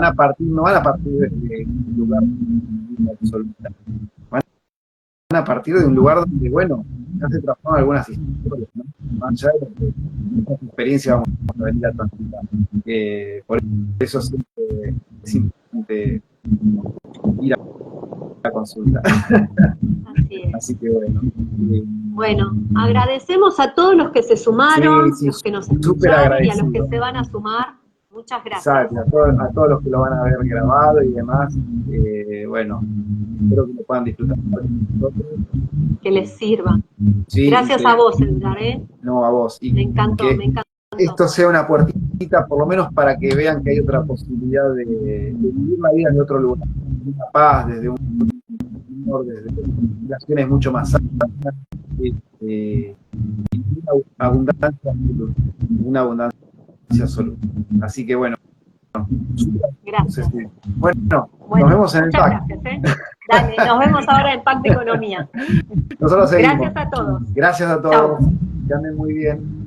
a partir, no van a partir de un lugar absoluta, van a partir de un lugar donde, bueno, ya se transforman algunas historias, ¿no? Más allá de lo que nuestra experiencia vamos a venir a transitar. Por eso siempre es importante ir a la consulta. Así que bueno. Bueno, agradecemos a todos los que se sumaron, los que nos escucharon y a los que se van a sumar. Muchas gracias. Exacto, a todos los que lo van a ver grabado y demás. Bueno, espero que lo puedan disfrutar. Que les sirva. Sí, gracias a vos, Edgar. No, a vos. Y me encantó. Esto sea una puertita, por lo menos para que vean que hay otra posibilidad de vivir la vida en otro lugar. Una paz, desde un amor, desde relaciones mucho más sanas, y una abundancia absoluta. Así que bueno. Gracias. Bueno, nos vemos en el PAC. Gracias, Dale, nos vemos ahora en PAC de Economía. Nosotros seguimos. Gracias a todos. Gracias a todos. Que anden muy bien.